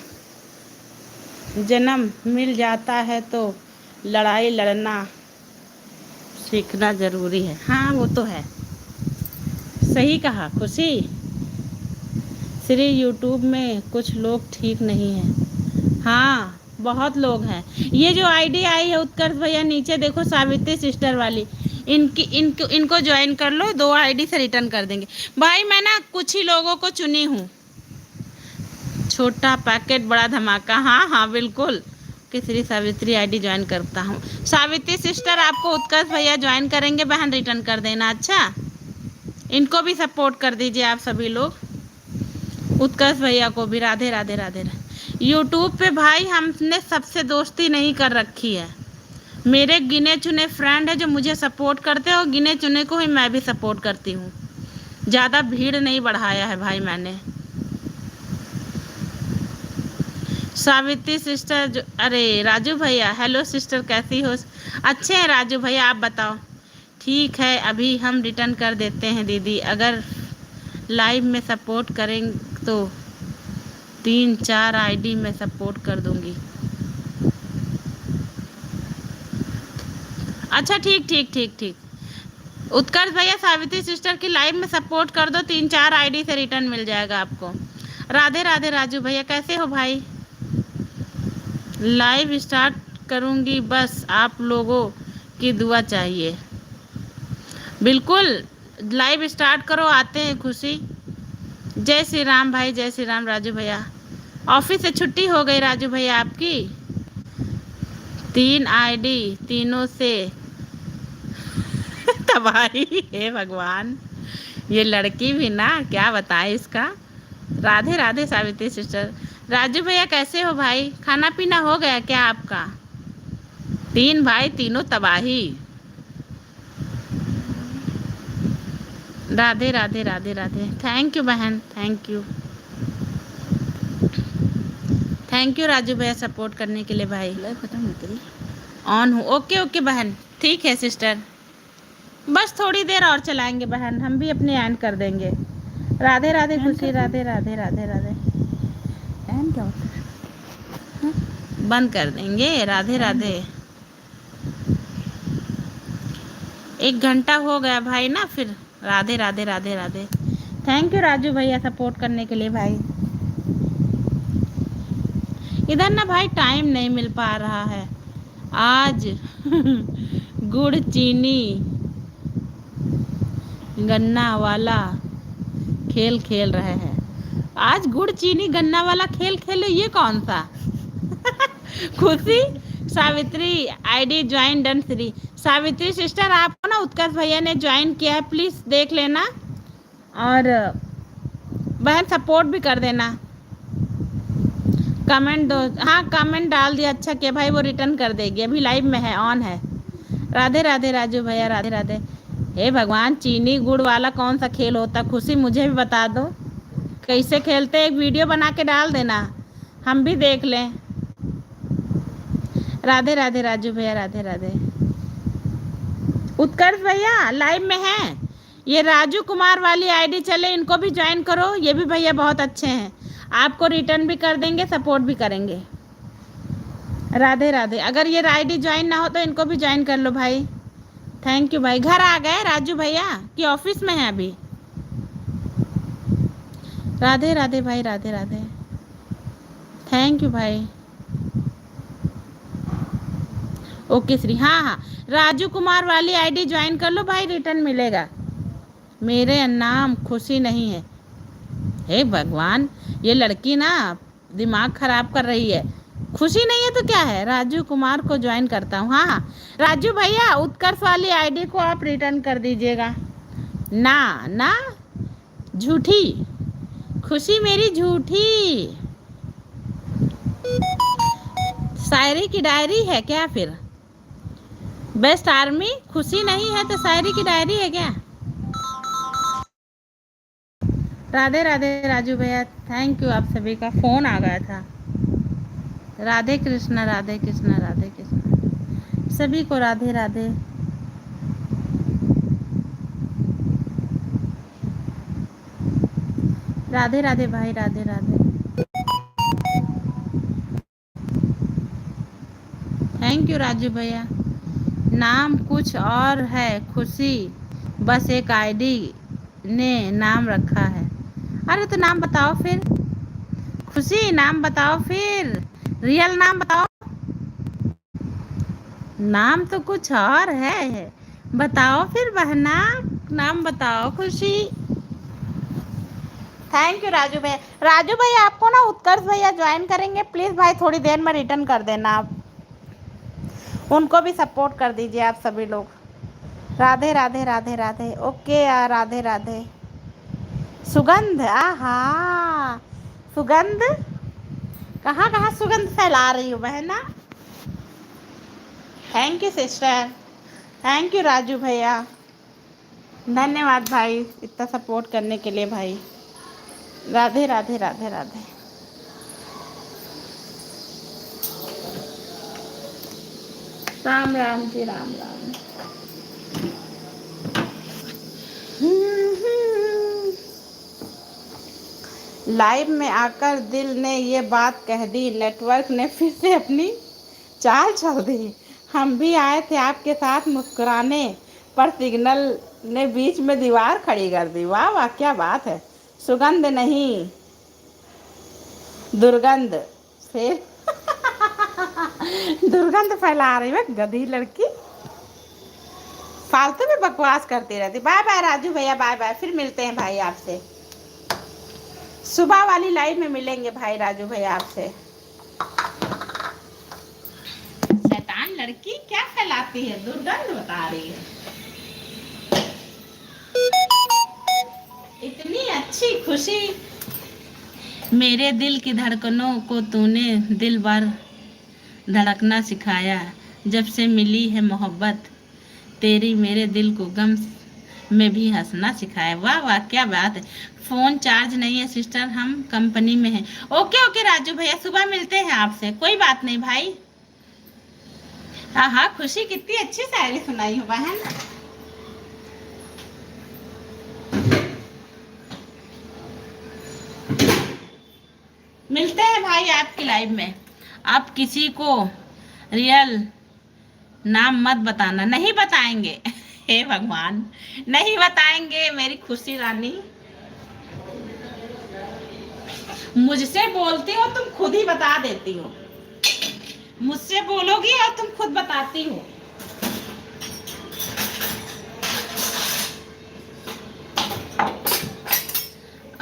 जन्म मिल जाता है तो लड़ाई लड़ना सीखना ज़रूरी है। हाँ, वो तो है, सही कहा खुशी। श्री, यूट्यूब में कुछ लोग ठीक नहीं हैं। हाँ, बहुत लोग हैं। ये जो आईडी आई है उत्कर्ष भैया, नीचे देखो सावित्री सिस्टर वाली, इनको ज्वाइन कर लो, 2 आईडी से रिटर्न कर देंगे। भाई मैं ना कुछ ही लोगों को चुनी हूँ। छोटा पैकेट बड़ा धमाका। हाँ हाँ बिल्कुल, कि श्री सावित्री आईडी ज्वाइन करता हूँ। सावित्री सिस्टर, आपको उत्कर्ष भैया ज्वाइन करेंगे बहन, रिटर्न कर देना। अच्छा, इनको भी सपोर्ट कर दीजिए आप सभी लोग, उत्कर्ष भैया को भी। राधे राधे राधे राधे। यूट्यूब पे भाई हमने सबसे दोस्ती नहीं कर रखी है। मेरे गिने चुने फ्रेंड है जो मुझे सपोर्ट करते हो, गिने चुने को ही मैं भी सपोर्ट करती हूँ। ज़्यादा भीड़ नहीं बढ़ाया है भाई मैंने। सावित्री सिस्टर जो, अरे राजू भैया, हेलो सिस्टर, कैसी हो? अच्छे हैं राजू भैया, आप बताओ। ठीक है, अभी हम रिटर्न कर देते हैं दीदी। अगर लाइव में सपोर्ट करेंगे तो 3-4 आईडी में सपोर्ट कर दूंगी। अच्छा, ठीक ठीक ठीक ठीक। उत्कर्ष भैया, सावित्री सिस्टर की लाइव में सपोर्ट कर दो, 3-4 आईडी से रिटर्न मिल जाएगा आपको। राधे राधे राजू भैया, कैसे हो भाई? लाइव स्टार्ट करूंगी, बस आप लोगों की दुआ चाहिए। बिल्कुल, लाइव स्टार्ट करो, आते हैं खुशी। जय श्री राम भाई, जय श्री राम राजू भैया। ऑफिस से छुट्टी हो गई राजू भैया आपकी? 3 आईडी, तीनों से तबाही। हे भगवान, ये लड़की भी ना, क्या बताएं इसका। राधे राधे सावित्री सिस्टर। राजू भैया कैसे हो भाई? खाना पीना हो गया क्या आपका? 3 भाई, तीनों तबाही। राधे राधे राधे राधे। थैंक यू बहन, thank you. Thank you Raju भैया सपोर्ट करने के लिए भाई। खत्म नहीं करी, ऑन हूँ। ओके ओके बहन, ठीक है सिस्टर, बस थोड़ी देर और चलाएंगे बहन, हम भी अपने एंड कर देंगे। राधे राधे खुशी, राधे राधे राधे राधे। एंड क्या होता है? बंद कर देंगे। राधे राधे। 1 घंटा हो गया भाई ना, फिर राधे राधे राधे राधे। थैंक यू राजू भैया सपोर्ट करने के लिए भाई। इधर ना भाई टाइम नहीं मिल पा रहा है आज। गुड़ चीनी गन्ना वाला खेल खेल रहे हैं आज। गुड़ चीनी गन्ना वाला खेल खेलो, ये कौन सा? खुशी, Savitri ID join done. Shri Savitri sister, आपको ना उत्कर्ष भैया ने ज्वाइन किया है, प्लीज़ देख लेना और बहन सपोर्ट भी कर देना। कमेंट दो। हाँ, कमेंट डाल दिया, अच्छा किया भाई, वो रिटर्न कर देगी। अभी लाइव में है, ऑन है। राधे राधे राजू भैया, राधे राधे। हे भगवान, चीनी गुड़ वाला कौन सा खेल होता? खुशी मुझे भी बता दो कैसे खेलते, एक वीडियो बना के डाल देना, हम भी देख लें। राधे राधे राजू भैया, राधे राधे। उत्कर्ष भैया लाइव में हैं, ये राजू कुमार वाली आईडी चले, इनको भी ज्वाइन करो, ये भी भैया बहुत अच्छे हैं, आपको रिटर्न भी कर देंगे, सपोर्ट भी करेंगे। राधे राधे। अगर ये आईडी ज्वाइन ना हो तो इनको भी ज्वाइन कर लो भाई। थैंक यू भाई। घर आ गए राजू भैया कि ऑफिस में है अभी? राधे राधे भाई, राधे राधे। थैंक यू भाई। ओके श्री, हाँ हाँ, राजू कुमार वाली आईडी ज्वाइन कर लो भाई, रिटर्न मिलेगा। मेरे नाम खुशी नहीं है। हे भगवान, ये लड़की ना दिमाग खराब कर रही है। खुशी नहीं है तो क्या है? राजू कुमार को ज्वाइन करता हूँ। हाँ हाँ राजू भैया, उत्कर्ष वाली आईडी को आप रिटर्न कर दीजिएगा। ना ना, झूठी खुशी, मेरी झूठी। शायरी की डायरी है क्या फिर? बेस्ट आर्मी खुशी नहीं है तो शायरी की डायरी है क्या? राधे राधे राजू भैया, थैंक यू। आप सभी का फ़ोन आ गया था। राधे कृष्णा, राधे कृष्णा, राधे कृष्णा, सभी को राधे राधे। राधे राधे भाई, राधे राधे। थैंक यू राजू भैया। नाम कुछ और है खुशी, बस एक आईडी ने नाम रखा है। अरे तो नाम बताओ फिर खुशी, नाम बताओ फिर, रियल नाम बताओ। नाम तो कुछ और है, बताओ फिर बहना, नाम बताओ खुशी। थैंक यू राजू भैया। राजू भैया आपको ना उत्कर्ष भैया ज्वाइन करेंगे, प्लीज़ भाई थोड़ी देर में रिटर्न कर देना आप, उनको भी सपोर्ट कर दीजिए आप सभी लोग। राधे राधे राधे राधे। ओके यार, राधे राधे। सुगंध, आहा सुगंध, कहाँ कहाँ सुगंध फैला रही हो बहना। Thank you sister, thank you Raju भैया, धन्यवाद भाई इतना सपोर्ट करने के लिए भाई। राधे राधे राधे राधे। राम राम जी, राम राम। लाइव में आकर दिल ने ये बात कह दी, नेटवर्क ने फिर से अपनी चाल चल दी। हम भी आए थे आपके साथ मुस्कुराने, पर सिग्नल ने बीच में दीवार खड़ी कर दी। वाह वाह, क्या बात है। सुगंध नहीं, दुर्गंध। फिर दुर्गंध फैला रही है गधी लड़की, फालतू में बकवास करती रहती। बाय बाय राजू भैया, बाय बाय, फिर मिलते हैं भाई आपसे, सुबह वाली लाइव में मिलेंगे भाई राजू भैया आपसे। शैतान लड़की क्या फैलाती है, दुर्गंध बता रही है। इतनी अच्छी खुशी, मेरे दिल की धड़कनों को तूने दिल भर धड़कना सिखाया, जब से मिली है मोहब्बत तेरी, मेरे दिल को गम में भी हंसना सिखाया। वाह वाह, क्या बात है। फ़ोन चार्ज नहीं है सिस्टर, हम कंपनी में हैं। ओके ओके राजू भैया, सुबह मिलते हैं आपसे, कोई बात नहीं भाई। हाँ हाँ खुशी, कितनी अच्छी शायरी सुनाई हो बहन। मिलते हैं भाई आपकी लाइव में। आप किसी को रियल नाम मत बताना। नहीं बताएंगे हे भगवान, नहीं बताएंगे मेरी खुशी रानी। मुझसे बोलती हो तुम खुद ही बता देती हो, मुझसे बोलोगी और तुम खुद बताती हो।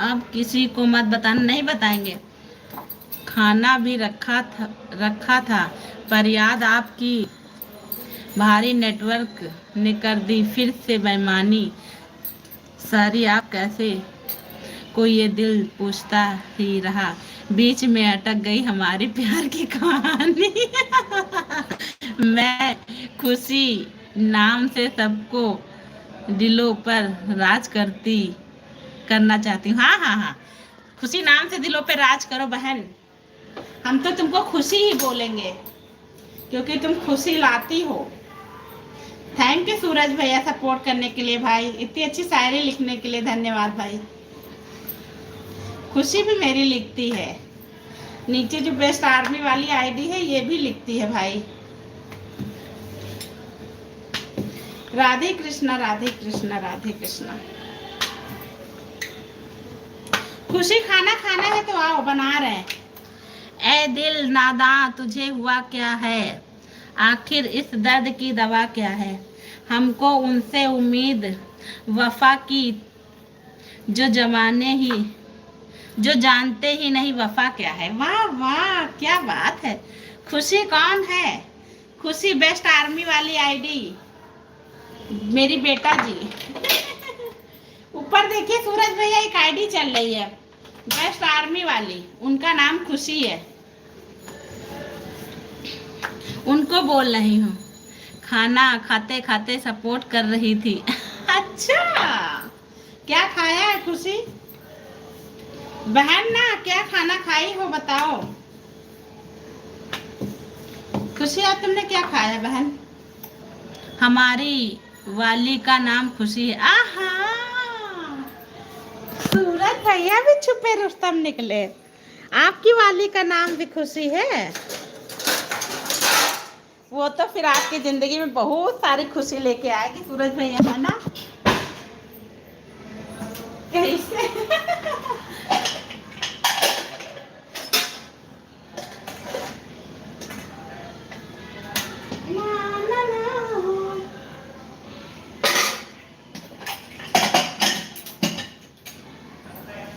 अब किसी को मत बताना। नहीं बताएंगे। खाना भी रखा था पर याद आपकी भारी नेटवर्क ने कर दी फिर से बेईमानी सारी। आप कैसे को ये दिल पूछता ही रहा, बीच में अटक गई हमारी प्यार की कहानी। मैं खुशी नाम से सबको दिलों पर राज करना चाहती हूँ। हाँ हाँ हाँ, खुशी नाम से दिलों पे राज करो बहन। हम तो तुमको खुशी ही बोलेंगे क्योंकि तुम खुशी लाती हो। थैंक यू सूरज भैया सपोर्ट करने के लिए भाई, इतनी अच्छी शायरी लिखने के लिए धन्यवाद भाई। खुशी भी मेरी लिखती है, नीचे जो बेस्ट आर्मी वाली आईडी है ये भी लिखती है भाई। राधे कृष्णा राधे कृष्णा राधे कृष्णा। खुशी खाना खाना है तो आओ, बना रहे हैं। ए दिल नादां तुझे हुआ क्या है, आखिर इस दर्द की दवा क्या है, हमको उनसे उम्मीद वफा की जो जानते ही नहीं वफा क्या है। वाह वाह क्या बात है। खुशी कौन है? खुशी बेस्ट आर्मी वाली आईडी, मेरी बेटा जी। ऊपर देखिए सूरज भैया एक आईडी चल रही है बेस्ट आर्मी वाली, उनका नाम खुशी है। उनको बोल रही हूँ, खाना खाते खाते सपोर्ट कर रही थी। अच्छा, क्या खाया है खुशी बहन ना, क्या खाना खाई हो बताओ। खुशी आज तुमने क्या खाया बहन? हमारी वाली का नाम खुशी है। आहा, सूरज भैया भी छुपे रुस्तम निकले। आपकी वाली का नाम भी खुशी है। वो तो फिर आपकी जिंदगी में बहुत सारी खुशी लेके आएगी सूरज भैया, है ना? कैसे?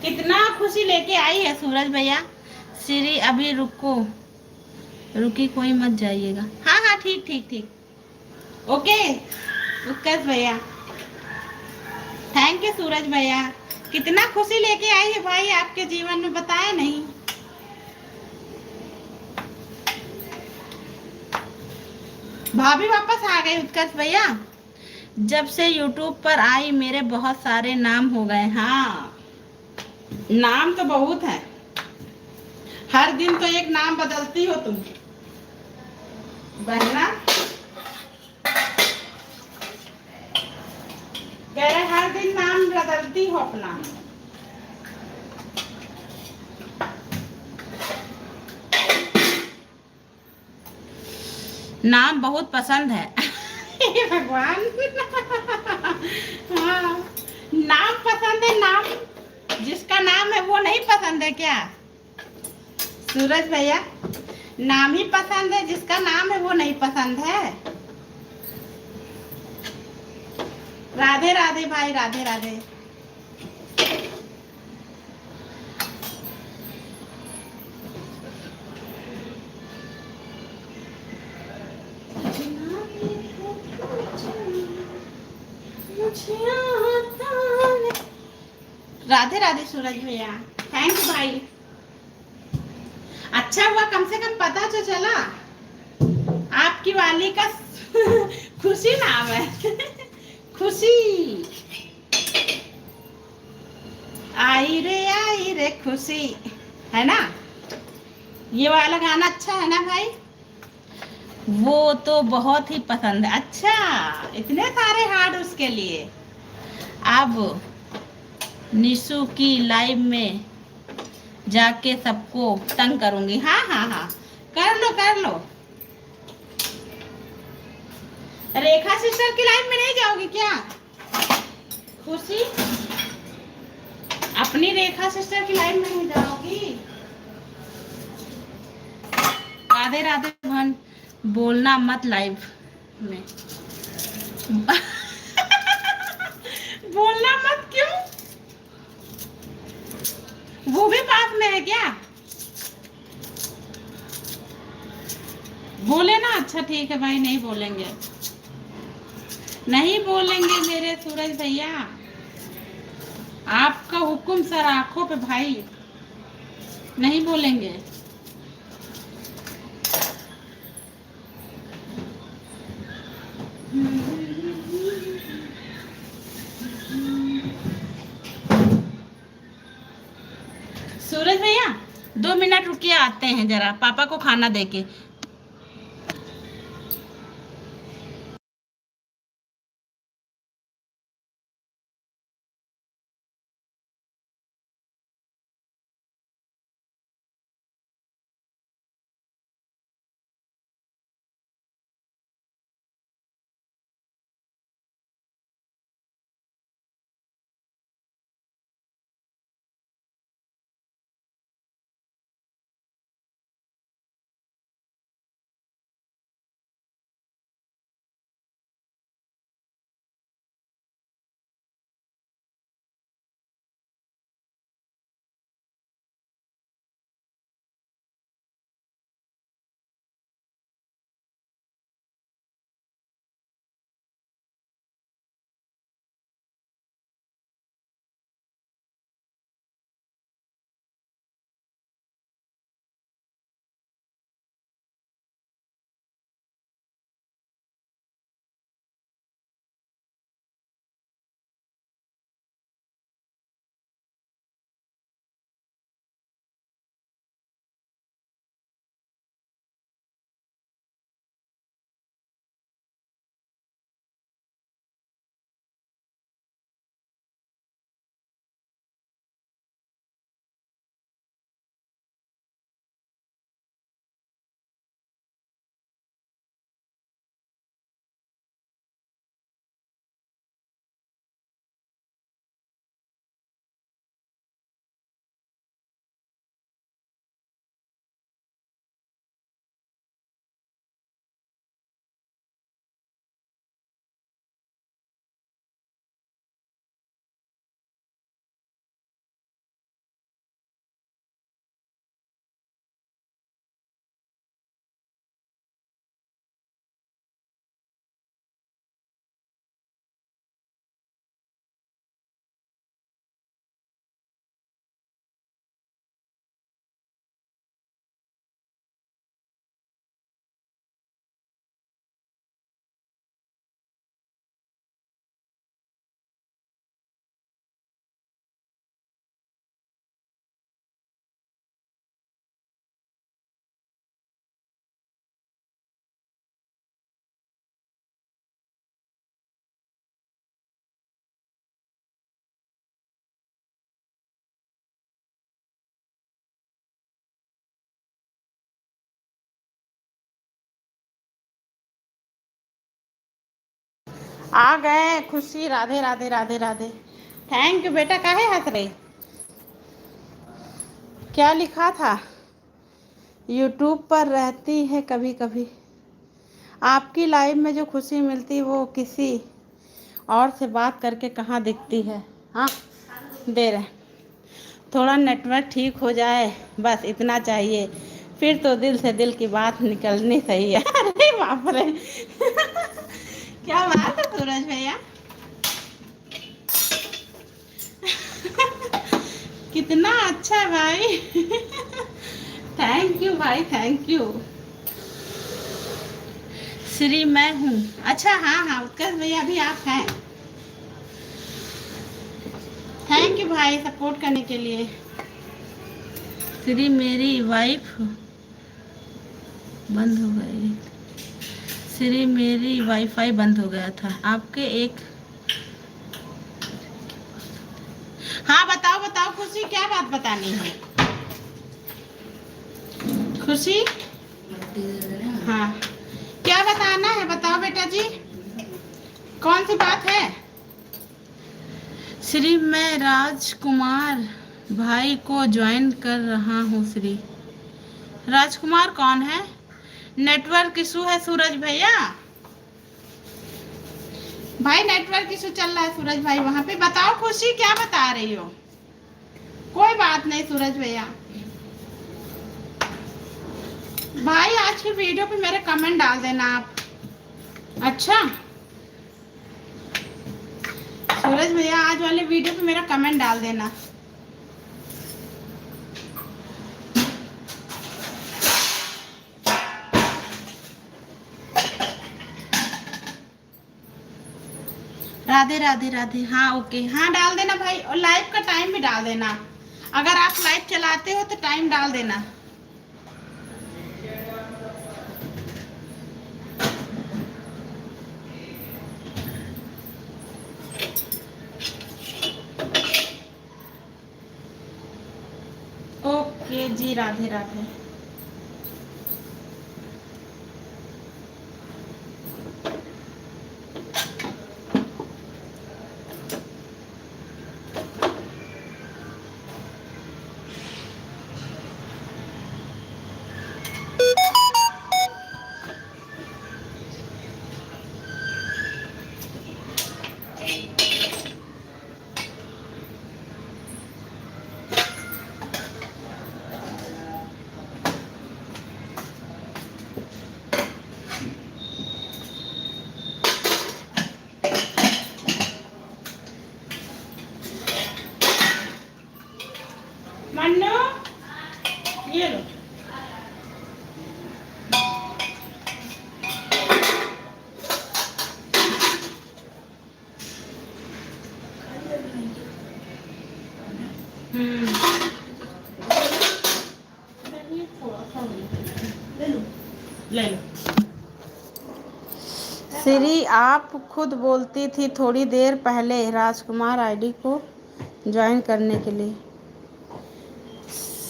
कितना खुशी लेके आई है सूरज भैया। श्री अभी रुकी कोई मत जाइएगा। हाँ हाँ ठीक ठीक ठीक, ओके उत्कर्ष भैया। थैंक यू सूरज भैया, कितना खुशी लेके आई है भाई आपके जीवन में, बताया नहीं। भाभी वापस आ गई उत्कर्ष भैया। जब से यूट्यूब पर आई मेरे बहुत सारे नाम हो गए। हाँ, नाम तो बहुत है, हर दिन तो एक नाम बदलती हो तुम बहना। कह रहे हर दिन नाम बदलती हो अपना। नाम बहुत पसंद है। हे भगवान। हाँ, नाम पसंद है, नाम जिसका नाम है वो नहीं पसंद है क्या सूरज भैया? नाम ही पसंद है, जिसका नाम है वो नहीं पसंद है। राधे राधे भाई, राधे राधे। राधे राधे सूरज भैया, थैंक यू भाई। अच्छा हुआ कम से कम पता तो चला आपकी वाली का खुशी नाम है। खुशी आई रे खुशी, है ना? ये वाला गाना अच्छा है ना भाई? वो तो बहुत ही पसंद है। अच्छा, इतने सारे हार्ड उसके लिए। अब निशु की लाइव में जाके सबको तंग करूंगी। हाँ हाँ हाँ, कर लो कर लो। रेखा सिस्टर की लाइव में नहीं जाओगी क्या खुशी? अपनी रेखा सिस्टर की लाइव में नहीं जाओगी? राधे राधे भन, बोलना मत लाइव में। बोलना मत क्यों? वो भी पास में है क्या? बोले ना। अच्छा ठीक है भाई, नहीं बोलेंगे, नहीं बोलेंगे मेरे सूरज भैया। आपका हुक्म सर आंखों पे भाई, नहीं बोलेंगे। आते हैं जरा पापा को खाना देके। आ गए खुशी। राधे राधे राधे राधे। थैंक यू बेटा। काहे हंस रही? क्या लिखा था? यूट्यूब पर रहती है कभी कभी, आपकी लाइफ में जो खुशी मिलती वो किसी और से बात करके कहाँ दिखती है। हाँ दे रहे। थोड़ा नेटवर्क ठीक हो जाए बस इतना चाहिए, फिर तो दिल से दिल की बात निकलनी सही है। अरे बाप रे। क्या बात है सूरज भैया। कितना अच्छा है भाई। थैंक यू भाई, थैंक यू। श्री मैं हूँ। अच्छा हाँ हाँ उत्कर्ष भैया भी आप हैं। थैंक यू भाई सपोर्ट करने के लिए। श्री मेरी वाइफ बंद हो गई। श्री मेरी वाईफाई बंद हो गया था आपके एक। हाँ बताओ बताओ खुशी, क्या बात बतानी है? खुशी हाँ क्या बताना है? बताओ बेटा जी, कौन सी बात है? श्री मैं राजकुमार भाई को ज्वाइन कर रहा हूँ। श्री राजकुमार कौन है? नेटवर्क इशू है सूरज भैया। भाई नेटवर्क इशू चल रहा है सूरज भाई वहां पे। बताओ खुशी क्या बता रही हो? कोई बात नहीं सूरज भैया। भाई आज की वीडियो पे मेरे कमेंट डाल देना आप। अच्छा सूरज भैया आज वाले वीडियो पे मेरा कमेंट डाल देना। राधे राधे राधे। हाँ ओके हाँ डाल देना भाई, और लाइव का टाइम भी डाल देना। अगर आप लाइव चलाते हो तो टाइम डाल देना। जी राधे राधे। मन्नू ये लो। ले लो। श्री आप खुद बोलती थी थोड़ी देर पहले राजकुमार आईडी को ज्वाइन करने के लिए।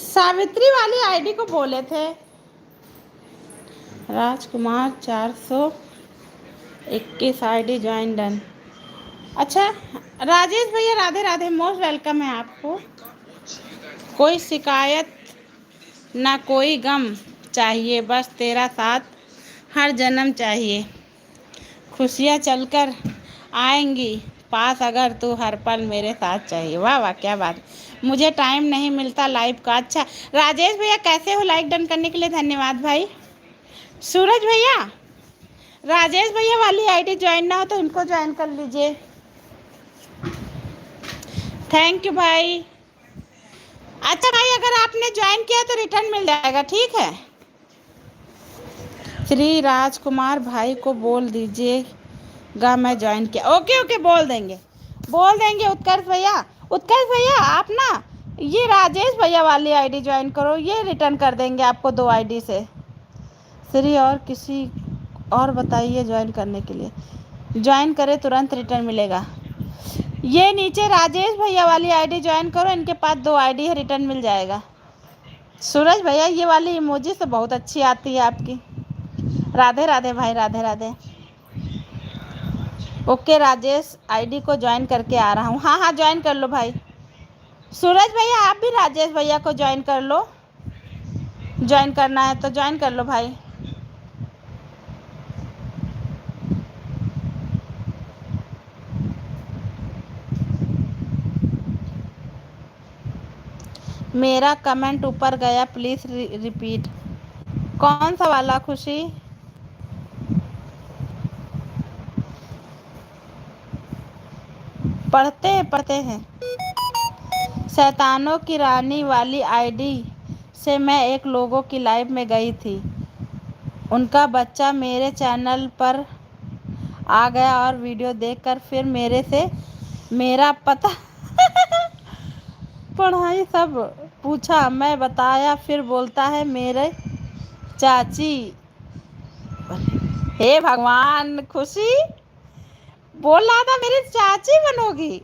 सावित्री वाली आईडी को बोले थे राजकुमार 421 आईडी ज्वाइन डन। अच्छा राजेश भैया राधे राधे, मोस्ट वेलकम है आपको। कोई शिकायत ना कोई गम चाहिए, बस तेरा साथ हर जन्म चाहिए। खुशियाँ चलकर आएंगी पास अगर तू हर पल मेरे साथ चाहिए। वाह वाह क्या बात। मुझे टाइम नहीं मिलता लाइव का। अच्छा राजेश भैया कैसे हो? लाइक डन करने के लिए धन्यवाद भाई। सूरज भैया राजेश भैया वाली आईडी ज्वाइन ना हो तो इनको ज्वाइन कर लीजिए। थैंक यू भाई। अच्छा भाई अगर आपने ज्वाइन किया तो रिटर्न मिल जाएगा, ठीक है। श्री राजकुमार भाई को बोल दीजिएगा मैं ज्वाइन किया। ओके ओके बोल देंगे उत्कर्ष भैया। उत्कर्ष भैया आप ना ये राजेश भैया वाली आईडी ज्वाइन करो, ये रिटर्न कर देंगे आपको 2 आईडी से। श्री और किसी और बताइए ज्वाइन करने के लिए। ज्वाइन करें तुरंत रिटर्न मिलेगा। ये नीचे राजेश भैया वाली आईडी ज्वाइन करो, इनके पास 2 आईडी है, रिटर्न मिल जाएगा। सूरज भैया ये वाली इमोजी से बहुत अच्छी आती है आपकी। राधे राधे भाई राधे राधे। ओके राजेश आईडी को ज्वाइन करके आ रहा हूँ। हाँ हाँ ज्वाइन कर लो भाई। सूरज भैया आप भी राजेश भैया को ज्वाइन कर लो, ज्वाइन करना है तो ज्वाइन कर लो भाई। मेरा कमेंट ऊपर गया प्लीज़ रिपीट। कौन सा वाला खुशी? पढ़ते हैं। शैतानों की रानी वाली आईडी से मैं एक लोगों की लाइव में गई थी, उनका बच्चा मेरे चैनल पर आ गया और वीडियो देखकर फिर मेरे से मेरा पता पढ़ाई सब पूछा, मैं बताया, फिर बोलता है मेरे चाची। हे भगवान खुशी बोल रहा था मेरी चाची बनोगी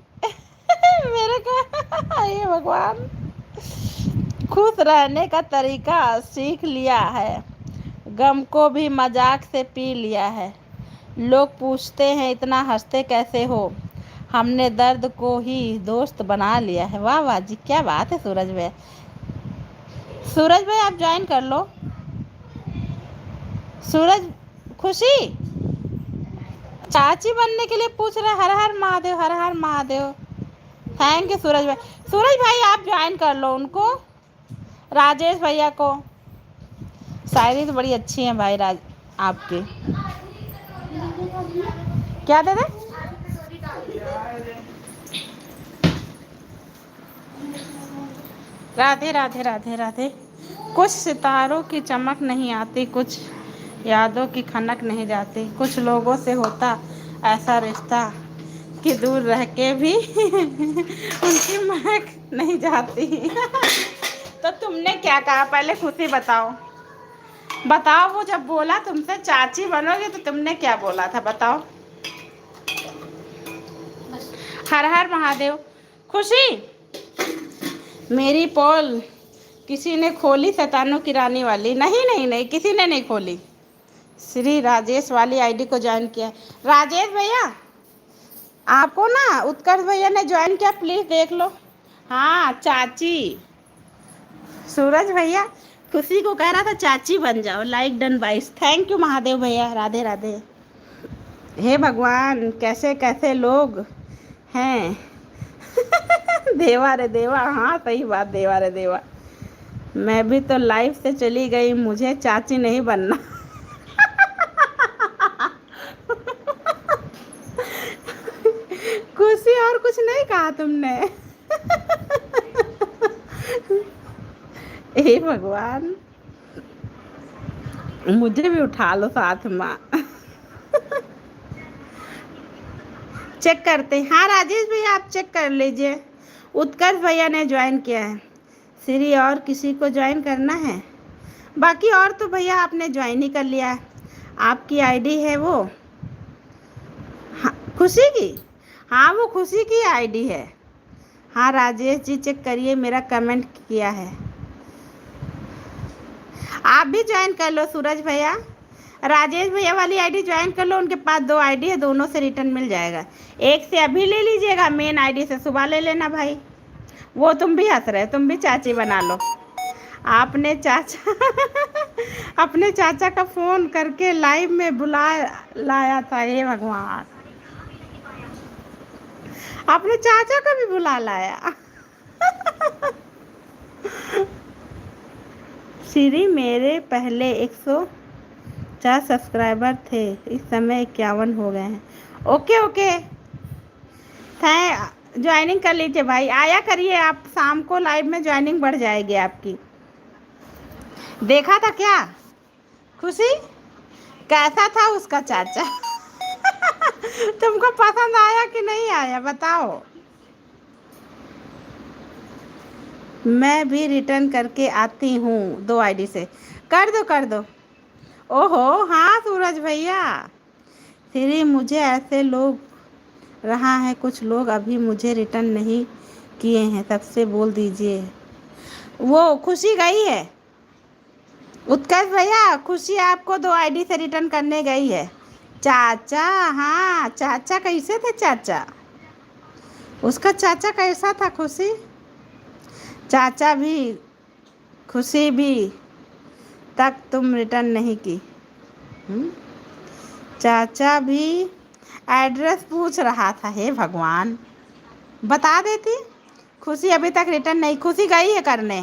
मेरे का हे भगवान। खुश रहने का तरीका सीख लिया है, गम को भी मजाक से पी लिया है। लोग पूछते हैं इतना हंसते कैसे हो, हमने दर्द को ही दोस्त बना लिया है। वाह वाह जी क्या बात है सूरज भाई। सूरज भाई आप ज्वाइन कर लो। सूरज खुशी चाची बनने के लिए पूछ रहे। हर हर महादेव हर हर महादेव। थैंक यू सूरज भाई। सूरज भाई आप ज्वाइन कर लो उनको, राजेश भैया को। शायरी तो बड़ी अच्छी है भाई राज आपकी। क्या दे दे? राधे राधे राधे राधे। कुछ सितारों की चमक नहीं आती, कुछ यादों की खनक नहीं जाती, कुछ लोगों से होता ऐसा रिश्ता कि दूर रह के भी उनकी महक नहीं जाती तो तुमने क्या कहा पहले खुशी बताओ। वो जब बोला तुमसे चाची बनोगे तो तुमने क्या बोला था बताओ। हर हर महादेव। खुशी मेरी पोल किसी ने खोली शैतानों की रानी वाली? नहीं नहीं नहीं, किसी ने नहीं खोली। श्री राजेश वाली आईडी को ज्वाइन किया है। राजेश भैया, आपको ना उत्कर्ष भैया ने ज्वाइन किया, प्लीज़ देख लो। हाँ चाची। सूरज भैया खुशी को कह रहा था चाची बन जाओ। Like done 22। Thank you Mahadev भैया। राधे राधे। हे भगवान, कैसे कैसे लोग हैं। देवा रे देवा, हाँ सही बात, देवा रे देवा। मैं भी तो लाइफ से चली गई, मुझे चाची नहीं बनना। खुशी और कुछ नहीं कहा तुमने। हे भगवान, मुझे भी उठा लो साथ में। चेक करते हैं। हाँ राजेश भैया आप चेक कर लीजिए। उत्कर्ष भैया ने ज्वाइन किया है। श्री और किसी को ज्वाइन करना है? बाकी और तो भैया आपने ज्वाइन ही कर लिया है। आपकी आईडी है वो, हाँ खुशी की, हाँ वो खुशी की आईडी है। हाँ राजेश जी चेक करिए, मेरा कमेंट किया है। आप भी ज्वाइन कर लो सूरज भैया। राजेश भैया वाली आईडी ज्वाइन कर लो, उनके पास 2 आईडी है, दोनों से रिटर्न मिल जाएगा। एक से अभी ले लीजिएगा, मेन आईडी से सुबह ले लेना भाई। वो तुम भी हंस रहे, तुम भी चाची बना लो। आपने चाचा अपने चाचा का फ़ोन करके लाइव में बुला लाया था। हे भगवान, अपने चाचा का भी बुला लाया। श्री मेरे पहले 104 सब्सक्राइबर थे, इस समय 51 हो गए हैं। ओके ओके, ज्वाइनिंग कर लीजिए भाई, आया करिए आप। शाम को लाइव में ज्वाइनिंग बढ़ जाएगी आपकी। देखा था क्या खुशी, कैसा था उसका चाचा? तुमको पसंद आया कि नहीं आया बताओ। मैं भी रिटर्न करके आती हूँ 2 आईडी से। कर दो कर दो। ओहो हाँ सूरज भैया। श्री मुझे ऐसे लोग रहा है, कुछ लोग अभी मुझे रिटर्न नहीं किए हैं, सबसे बोल दीजिए। वो खुशी गई है उत्कर्ष भैया, खुशी आपको 2 आईडी से रिटर्न करने गई है। चाचा, हाँ चाचा कैसे थे चाचा? उसका चाचा कैसा था खुशी? चाचा भी खुशी भी तक तुम रिटर्न नहीं की। चाचा भी एड्रेस पूछ रहा था। हे भगवान, बता देती। खुशी अभी तक रिटर्न नहीं, खुशी गई है करने।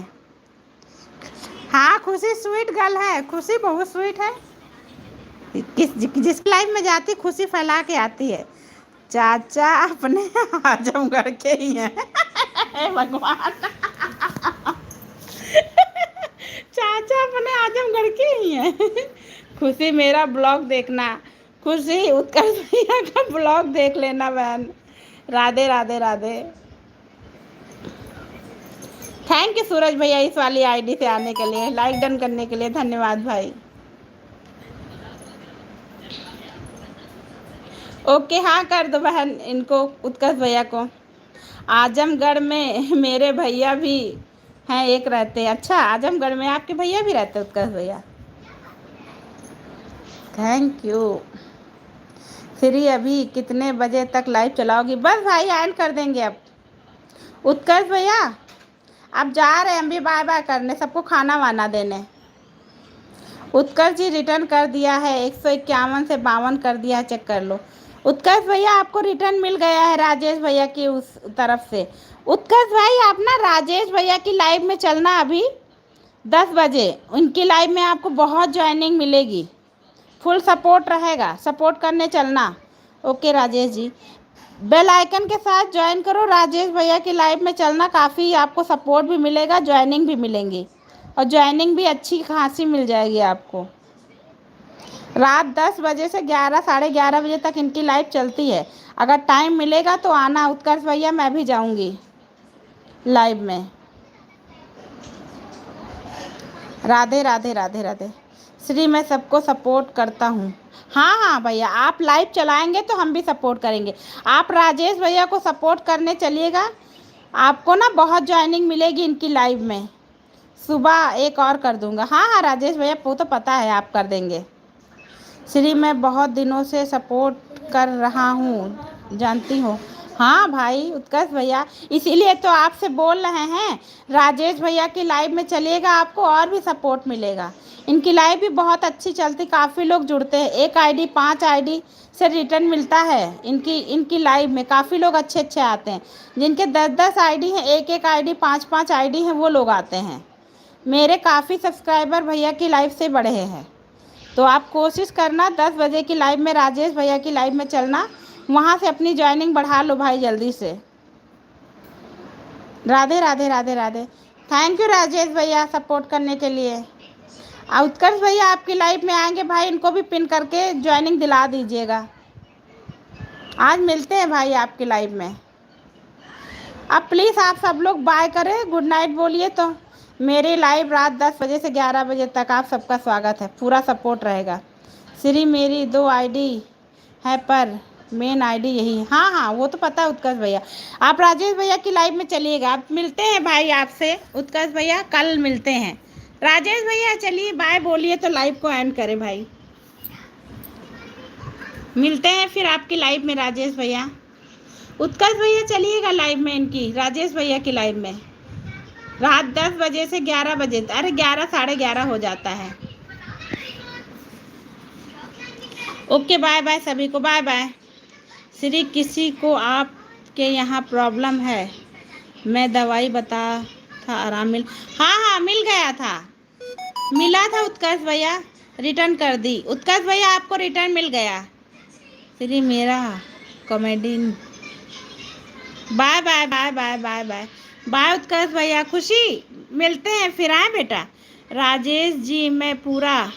हाँ खुशी स्वीट गर्ल है, खुशी बहुत स्वीट है। जिस लाइफ में जाती खुशी फैला के आती है। चाचा अपने आजमगढ़ के ही हैं। हे भगवान, चाचा अपने आजमगढ़ के ही हैं। खुशी मेरा ब्लॉग देखना, खुशी उत्कर्ष भैया का ब्लॉग देख लेना बहन। राधे राधे राधे। थैंक यू सूरज भैया इस वाली आईडी से आने के लिए, लाइक डन करने के लिए धन्यवाद भाई। ओके हाँ कर दो बहन इनको, उत्कर्ष भैया को। आजमगढ़ में मेरे भैया भी हैं, एक रहते हैं। अच्छा आजमगढ़ में आपके भैया भी रहते हैं उत्कर्ष भैया। Thank you. श्री अभी कितने बजे तक लाइव चलाओगी? बस भाई एंड कर देंगे अब। उत्कर्ष भैया अब जा रहे हैं हम भी बाय बाय करने, सबको खाना वाना देने। उत्कर्ष जी रिटर्न कर दिया है, 151 से 52 कर दिया है, चेक कर लो। उत्कर्ष भैया आपको रिटर्न मिल गया है राजेश भैया की उस तरफ से। उत्कर्ष भाई आप ना राजेश भैया की लाइव में चलना अभी 10 बजे, उनकी लाइव में आपको बहुत ज्वाइनिंग मिलेगी, फुल सपोर्ट रहेगा, सपोर्ट करने चलना। Okay Rajesh ji, bell icon के साथ ज्वाइन करो, राजेश भैया की लाइव में चलना, काफ़ी आपको सपोर्ट भी मिलेगा, ज्वाइनिंग भी मिलेंगी, और ज्वाइनिंग भी अच्छी खासी मिल जाएगी आपको। रात 10 बजे से 11 साढ़े 11 बजे तक इनकी लाइव चलती है। अगर टाइम मिलेगा तो आना उत्कर्ष भैया, मैं भी जाऊंगी लाइव में। राधे राधे राधे राधे। श्री मैं सबको सपोर्ट करता हूँ। हाँ हाँ भैया, आप लाइव चलाएंगे तो हम भी सपोर्ट करेंगे। आप राजेश भैया को सपोर्ट करने चलिएगा, आपको ना बहुत ज्वाइनिंग मिलेगी इनकी लाइव में। सुबह एक और कर दूंगा। हाँ हाँ राजेश भैया, वो तो पता है आप कर देंगे। श्री मैं बहुत दिनों से सपोर्ट कर रहा हूँ, जानती हो। हाँ भाई उत्कर्ष भैया, इसीलिए तो आपसे बोल रहे हैं राजेश भैया की लाइव में चलिएगा, आपको और भी सपोर्ट मिलेगा। इनकी लाइव भी बहुत अच्छी चलती, काफ़ी लोग जुड़ते हैं। एक आईडी 5 आईडी से रिटर्न मिलता है इनकी इनकी लाइव में। काफ़ी लोग अच्छे अच्छे आते हैं, जिनके 10-10 आईडी हैं, एक एक आईडी 5-5 आईडी हैं, वो लोग आते हैं। मेरे काफ़ी सब्सक्राइबर भैया की लाइव से बढ़े हैं। तो आप कोशिश करना 10 बजे की लाइव में, राजेश भैया की लाइव में चलना, वहाँ से अपनी ज्वाइनिंग बढ़ा लो भाई जल्दी से। राधे राधे राधे राधे। थैंक यू राजेश भैया सपोर्ट करने के लिए। उत्कर्ष भैया आपकी लाइव में आएंगे भाई, इनको भी पिन करके ज्वाइनिंग दिला दीजिएगा। आज मिलते हैं भाई आपकी लाइव में। अब प्लीज़ आप सब लोग बाय करें, गुड नाइट बोलिए। तो मेरी लाइव रात 10 बजे से 11 बजे तक आप सबका स्वागत है, पूरा सपोर्ट रहेगा। श्री मेरी 2 आईडी है पर मेन आईडी यही है। हाँ हाँ वो तो पता है उत्कर्ष भैया। आप राजेश भैया की लाइव में चलिएगा। आप मिलते हैं भाई आपसे उत्कर्ष भैया, कल मिलते हैं। राजेश भैया चलिए बाय बोलिए तो लाइव को एंड करें भाई। मिलते हैं फिर आपकी लाइव में राजेश भैया। उत्कर्ष भैया चलिएगा लाइव में इनकी, राजेश भैया की लाइव में रात 10 बजे से 11 बजे, अरे 11 साढ़े 11 हो जाता है। ओके बाय बाय सभी को, बाय बाय। श्री किसी को आपके यहाँ प्रॉब्लम है, मैं दवाई बता था, आराम मिल। हाँ हाँ मिल गया था, मिला था उत्कर्ष भैया, रिटर्न कर दी। उत्कर्ष भैया आपको रिटर्न मिल गया। श्री मेरा comedy. Bye bye bye bye bye bye bye Utkarsh भैया। खुशी मिलते हैं फिर, आए बेटा। राजेश जी मैं पूरा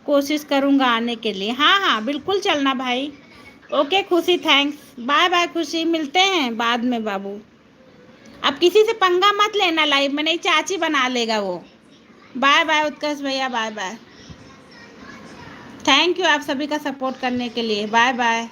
कोशिश करूँगा आने के लिए। हाँ हाँ बिल्कुल चलना भाई। ओके खुशी, थैंक्स, बाय बाय खुशी, मिलते हैं बाद में बाबू। अब किसी से पंगा मत लेना लाइव में, नहीं चाची बना लेगा वो। बाय बाय उत्कर्ष भैया, बाय बाय। थैंक यू आप सभी का सपोर्ट करने के लिए, बाय बाय।